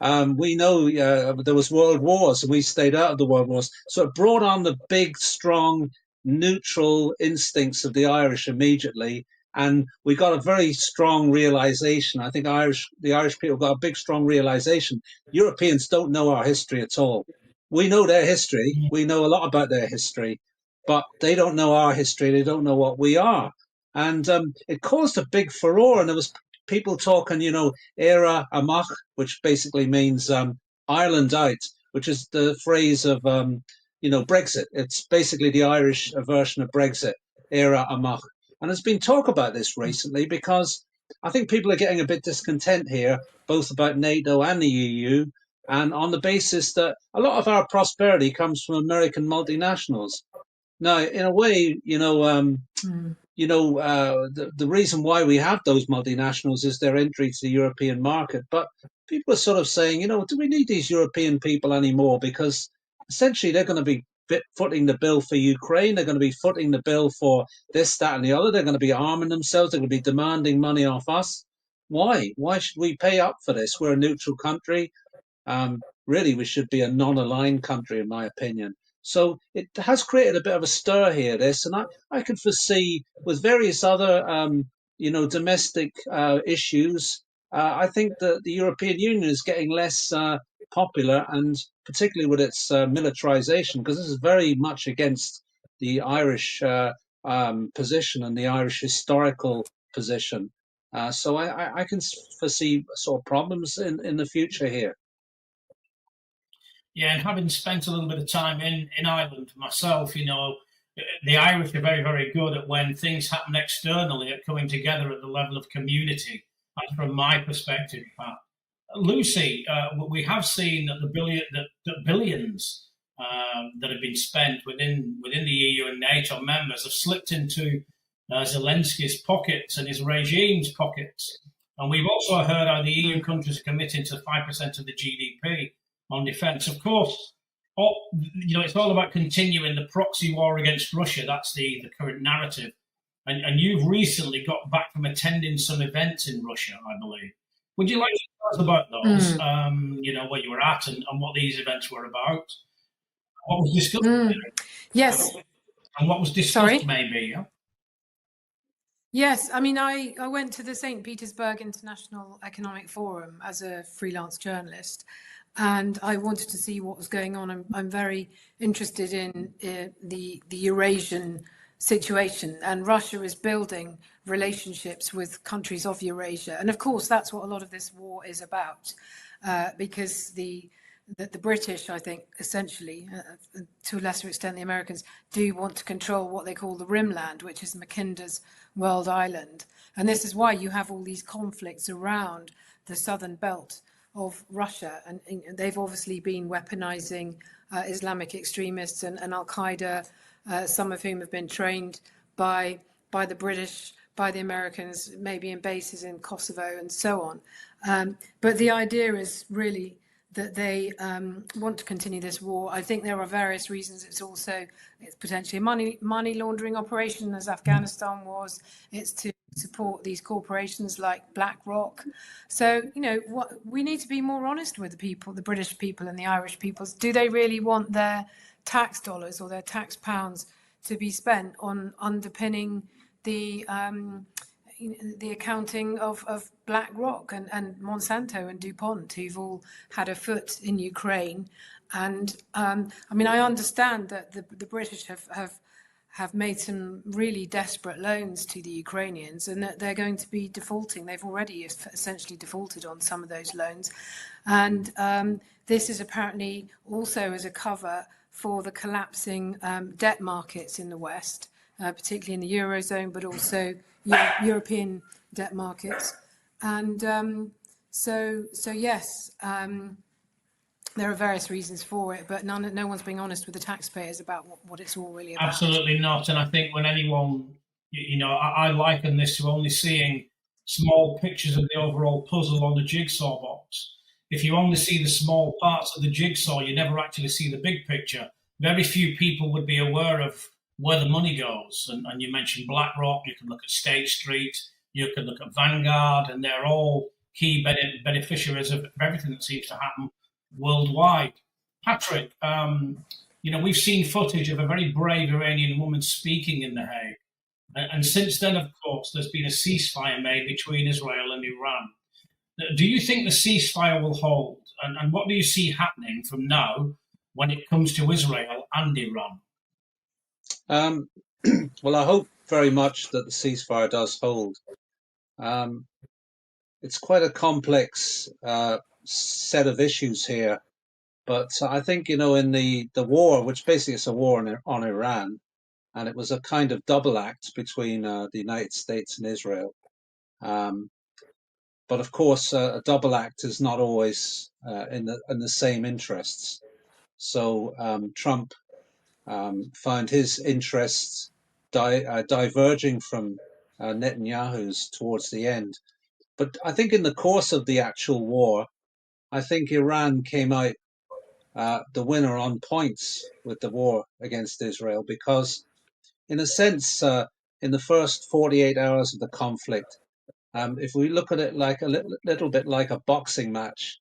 We know there was world wars and we stayed out of the world wars. So it brought on the big, strong, neutral instincts of the Irish immediately. And we got a very strong realization. I think the Irish people got a big, strong realization. Europeans don't know our history at all. We know their history. We know a lot about their history, but they don't know our history. They don't know what we are. And it caused a big furore. And there was people talking, you know, Éire amach, which basically means Ireland out, which is the phrase of, Brexit. It's basically the Irish version of Brexit, Éire amach. And there's been talk about this recently because I think people are getting a bit discontent here, both about NATO and the EU, and on the basis that a lot of our prosperity comes from American multinationals. Now, in a way, the reason why we have those multinationals is their entry to the European market. But people are sort of saying, do we need these European people anymore? Because essentially they're going to be footing the bill for Ukraine. They're going to be footing the bill for this, that, and the other. They're going to be arming themselves. They're going to be demanding money off us. Why? Why should we pay up for this? We're a neutral country. Really, we should be a non-aligned country, in my opinion. So it has created a bit of a stir here, this, and I can foresee with various other, domestic issues, I think that the European Union is getting less popular, and particularly with its militarization, because this is very much against the Irish position and the Irish historical position. So I can foresee sort of problems in the future here. Yeah, and having spent a little bit of time in Ireland myself, the Irish are very, very good at when things happen externally at coming together at the level of community. That's from my perspective, Pat. Lucy, we have seen that the billions that have been spent within the EU and NATO members have slipped into Zelensky's pockets and his regime's pockets. And we've also heard how the EU countries are committing to 5% of the GDP on defence. Of course, it's all about continuing the proxy war against Russia. That's the current narrative. And you've recently got back from attending some events in Russia, I believe. Would you like to us about those, where you were at and what these events were about. What was discussed? Yes. And what was discussed, maybe, yeah? Yes, I mean, I went to the St. Petersburg International Economic Forum as a freelance journalist, and I wanted to see what was going on. I'm very interested in the Eurasian situation, and Russia is building relationships with countries of Eurasia. And of course, that's what a lot of this war is about, because the British, I think, essentially, to a lesser extent, the Americans, do want to control what they call the Rimland, which is Mackinder's World Island. And this is why you have all these conflicts around the southern belt of Russia. And they've obviously been weaponizing Islamic extremists and Al-Qaeda, some of whom have been trained by the British, by the Americans, maybe in bases in Kosovo and so on. But the idea is really that they want to continue this war. I think there are various reasons. It's potentially a money laundering operation, as Afghanistan was. It's to support these corporations like BlackRock. So, we need to be more honest with the people, the British people and the Irish people. Do they really want their tax dollars or their tax pounds to be spent on underpinning the accounting of BlackRock and Monsanto and DuPont, who've all had a foot in Ukraine? And I understand that the British have made some really desperate loans to the Ukrainians, and that they're going to be defaulting. They've already essentially defaulted on some of those loans. And this is apparently also as a cover for the collapsing debt markets in the West, particularly in the Eurozone, but also European debt markets. And so yes, there are various reasons for it, but no one's being honest with the taxpayers about what it's all really about. Absolutely not. And I think when anyone, I liken this to only seeing small pictures of the overall puzzle on the jigsaw box. If you only see the small parts of the jigsaw, you never actually see the big picture. Very few people would be aware of where the money goes. And you mentioned BlackRock, you can look at State Street, you can look at Vanguard, and they're all key beneficiaries of everything that seems to happen worldwide. Patrick, we've seen footage of a very brave Iranian woman speaking in The Hague. And since then, of course, there's been a ceasefire made between Israel and Iran. Do you think the ceasefire will hold? And what do you see happening from now when it comes to Israel and Iran? Well, I hope very much that the ceasefire does hold. It's quite a complex set of issues here, but I think, in the war, which basically is a war on Iran, and it was a kind of double act between the United States and Israel. But of course, a double act is not always in the same interests. So Trump found his interests diverging from Netanyahu's towards the end. But I think in the course of the actual war, I think Iran came out the winner on points with the war against Israel, because in a sense, in the first 48 hours of the conflict, if we look at it like a little bit like a boxing match,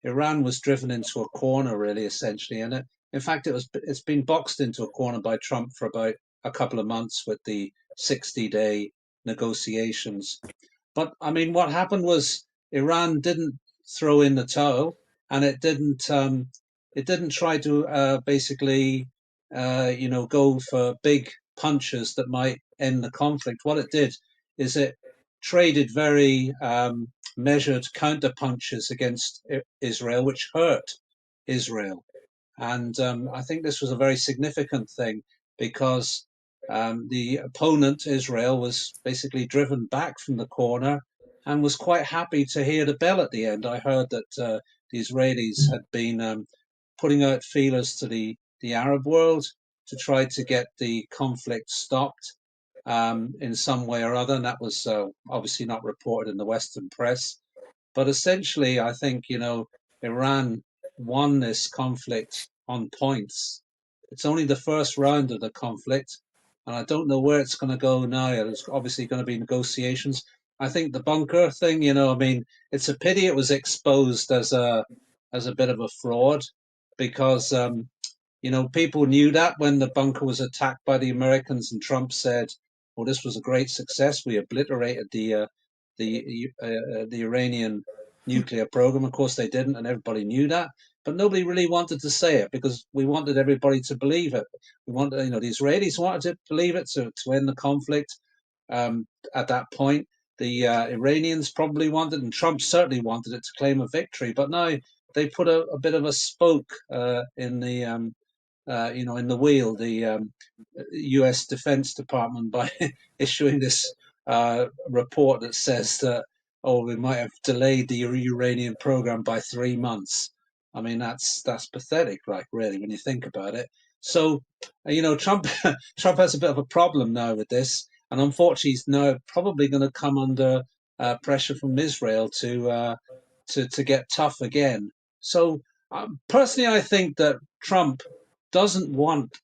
Iran was driven into a corner, really, essentially. And in fact, it's been boxed into a corner by Trump for about a couple of months with the 60-day negotiations. But I mean, what happened was Iran didn't throw in the towel, and it didn't try to basically go for big punches that might end the conflict. What it did is it traded very measured counter punches against Israel, which hurt Israel. And I think this was a very significant thing, because the opponent, Israel, was basically driven back from the corner and was quite happy to hear the bell at the end. I heard that the Israelis had been putting out feelers to the Arab world to try to get the conflict stopped in some way or other, and that was obviously not reported in the Western press. But essentially, I think, Iran won this conflict on points. It's only the first round of the conflict, and I don't know where it's going to go now. There's obviously going to be negotiations. I think the bunker thing, you know, I mean, it's a pity it was exposed as a bit of a fraud because you know, people knew that when the bunker was attacked by the Americans, and Trump said, "Well, this was a great success. We obliterated the Iranian nuclear program." Of course, they didn't, and everybody knew that. But nobody really wanted to say it because we wanted everybody to believe it. We wanted, you know, the Israelis wanted to believe it to end the conflict. At that point, the Iranians probably wanted, and Trump certainly wanted it to claim a victory. But now they put a bit of a spoke in the you know, in the wheel, the U.S. Defense Department, by issuing this report that says that, oh, we might have delayed the uranium program by 3 months. I mean, that's pathetic, like, really, when you think about it. So, you know, Trump Trump has a bit of a problem now with this, and unfortunately, he's now probably going to come under pressure from Israel to get tough again. So, personally, I think that Trump doesn't want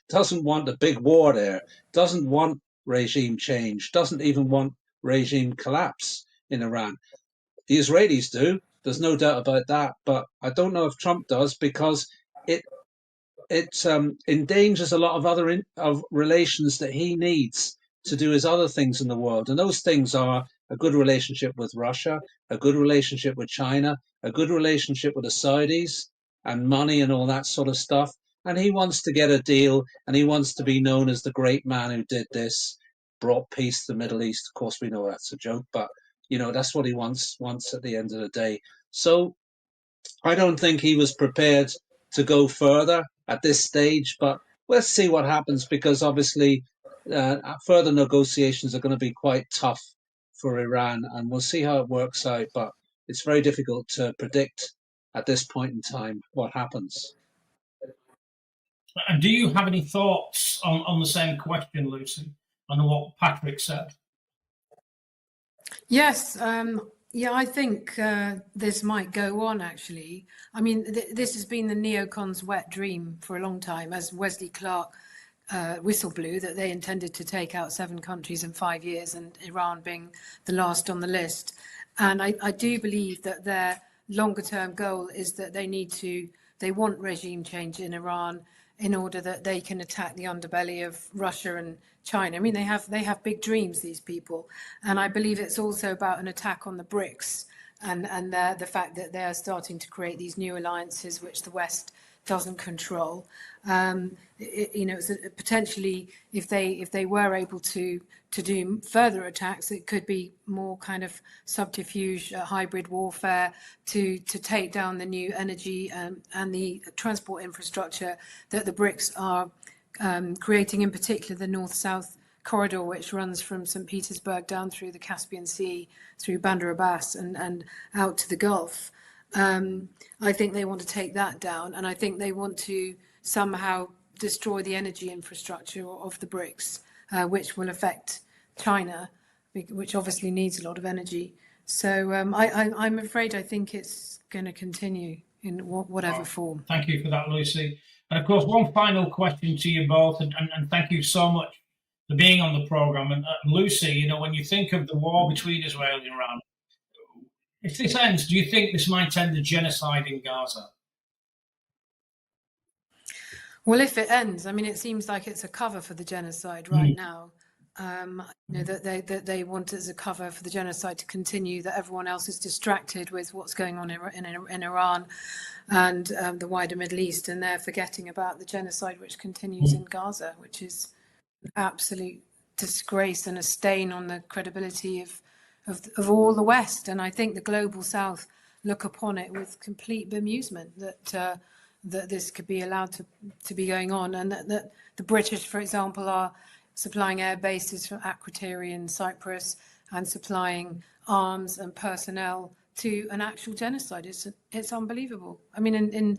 doesn't want a big war there, doesn't want regime change, doesn't even want regime collapse in Iran. The Israelis do. There's no doubt about that, but I don't know if Trump does because it it endangers a lot of other of relations that he needs to do his other things in the world, and those things are a good relationship with Russia, a good relationship with China, a good relationship with the Saudis, and money and all that sort of stuff. And he wants to get a deal, and he wants to be known as the great man who did this, brought peace to the Middle East. Of course, we know that's a joke, but you know that's what he wants at the end of the day. So I don't think he was prepared to go further at this stage, but let's see what happens because obviously further negotiations are going to be quite tough for Iran, and we'll see how it works out. But it's very difficult to predict at this point in time what happens. And do you have any thoughts on the same question, Lucy, on what Patrick said? Yes, yeah, I think this might go on, actually. I mean, this has been the neocons' wet dream for a long time, as Wesley Clark whistle blew that they intended to take out 7 countries in 5 years, and Iran being the last on the list. And I do believe that their longer-term goal is that they want regime change in Iran in order that they can attack the underbelly of Russia and China. I mean, they have big dreams, these people. And I believe it's also about an attack on the BRICS and the fact that they are starting to create these new alliances which the West doesn't control. You know, potentially if they were able to do further attacks, it could be more kind of subterfuge, hybrid warfare to take down the new energy and the transport infrastructure that the BRICS are creating, in particular the north-south corridor, which runs from St. Petersburg down through the Caspian Sea, through Bandar Abbas and out to the Gulf. I think they want to take that down, and I think they want to somehow destroy the energy infrastructure of the BRICS, which will affect China, which obviously needs a lot of energy. So I'm afraid I think it's going to continue in whatever form. Thank you for that, Lucy. And of course, one final question to you both, and thank you so much for being on the programme. And Lucy, you know, when you think of the war between Israel and Iran, if this ends, do you think this might end the genocide in Gaza? Well, if it ends, I mean, it seems like it's a cover for the genocide right now. You know, that they want it as a cover for the genocide to continue, that everyone else is distracted with what's going on in Iran and the wider Middle East, and they're forgetting about the genocide which continues in Gaza, which is an absolute disgrace and a stain on the credibility of all the West. And I think the global South look upon it with complete bemusement that this could be allowed to be going on, and that the British, for example, are supplying air bases from Akrotiri in Cyprus and supplying arms and personnel to an actual genocide. It's unbelievable. I mean, in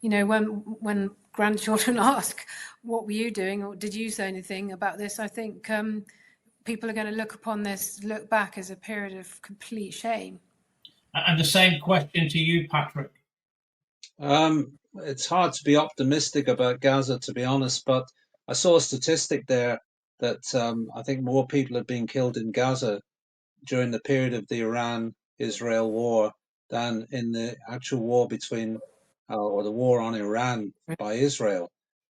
you know, when grandchildren ask, "What were you doing?" or "Did you say anything about this?" I think people are going to look back as a period of complete shame. And the same question to you, Patrick. It's hard to be optimistic about Gaza, to be honest, but I saw a statistic there that I think more people have been killed in Gaza during the period of the Iran-Israel war than in the actual war between, or the war on Iran by Israel.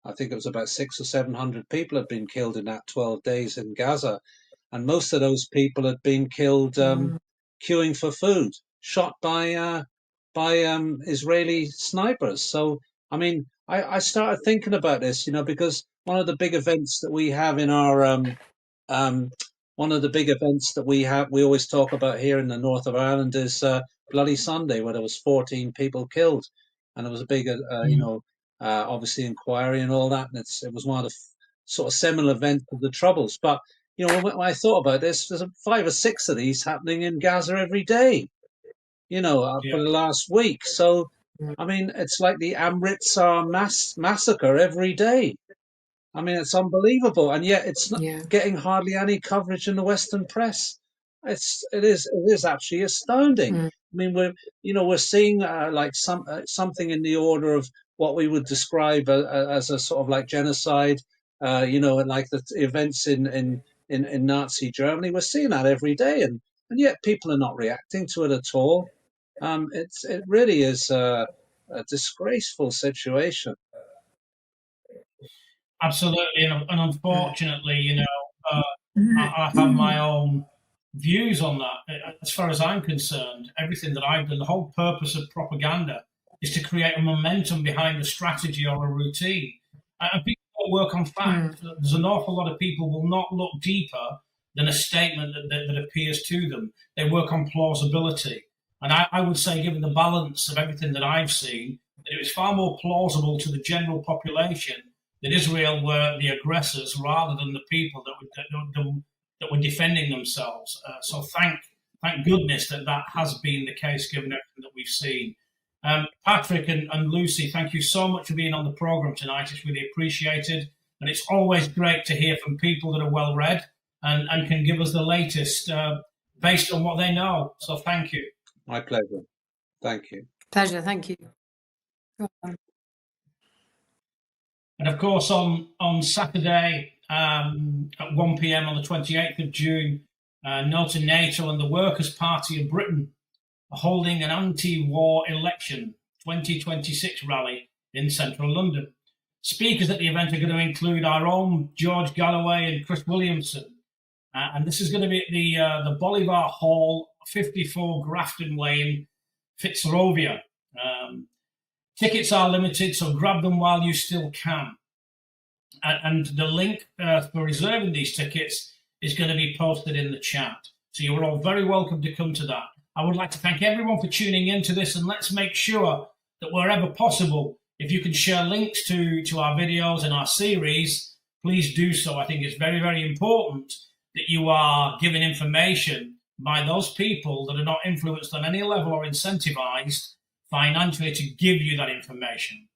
I think it was about 600 or 700 people had been killed in that 12 days in Gaza. And most of those people had been killed queuing for food, shot by Israeli snipers. So, I mean, I started thinking about this, because one of the big events that we have in our one of the big events that we always talk about here in the north of Ireland is Bloody Sunday, where there was 14 people killed, and there was a big, obviously inquiry and all that, and it was one of the sort of seminal events of the Troubles. But when I thought about this, there's 5 or 6 of these happening in Gaza every day, for the last week. So, I mean, it's like the Amritsar massacre every day. I mean, it's unbelievable, and yet it's not getting hardly any coverage in the Western press. It is actually astounding. I mean, we're seeing like something in the order of what we would describe as a sort of like genocide, like the events in Nazi Germany. We're seeing that every day, and yet people are not reacting to it at all. It really is a disgraceful situation. Absolutely, and unfortunately, I have my own views on that. As far as I'm concerned, everything that I've done, the whole purpose of propaganda is to create a momentum behind a strategy or a routine. And people don't work on fact. There's an awful lot of people will not look deeper than a statement that appears to them. They work on plausibility. And I would say, given the balance of everything that I've seen, that it was far more plausible to the general population that Israel were the aggressors rather than the people that were defending themselves. So thank goodness that has been the case, given everything that we've seen. Patrick and Lucy, thank you so much for being on the programme tonight. It's really appreciated. And it's always great to hear from people that are well-read and can give us the latest based on what they know. So thank you. My pleasure. Thank you. Pleasure. Thank you. And of course, on Saturday at 1 p.m. on the 28th of June, NATO and the Workers' Party of Britain are holding an anti-war election 2026 rally in central London. Speakers at the event are going to include our own George Galloway and Chris Williamson. And this is going to be at the Bolivar Hall, 54 Grafton Lane, Fitzrovia. Tickets are limited, so grab them while you still can. And the link for reserving these tickets is going to be posted in the chat. So you're all very welcome to come to that. I would like to thank everyone for tuning into this, and let's make sure that wherever possible, if you can share links to our videos and our series, please do so. I think it's very, very important that you are given information by those people that are not influenced on any level or incentivized financially to give you that information.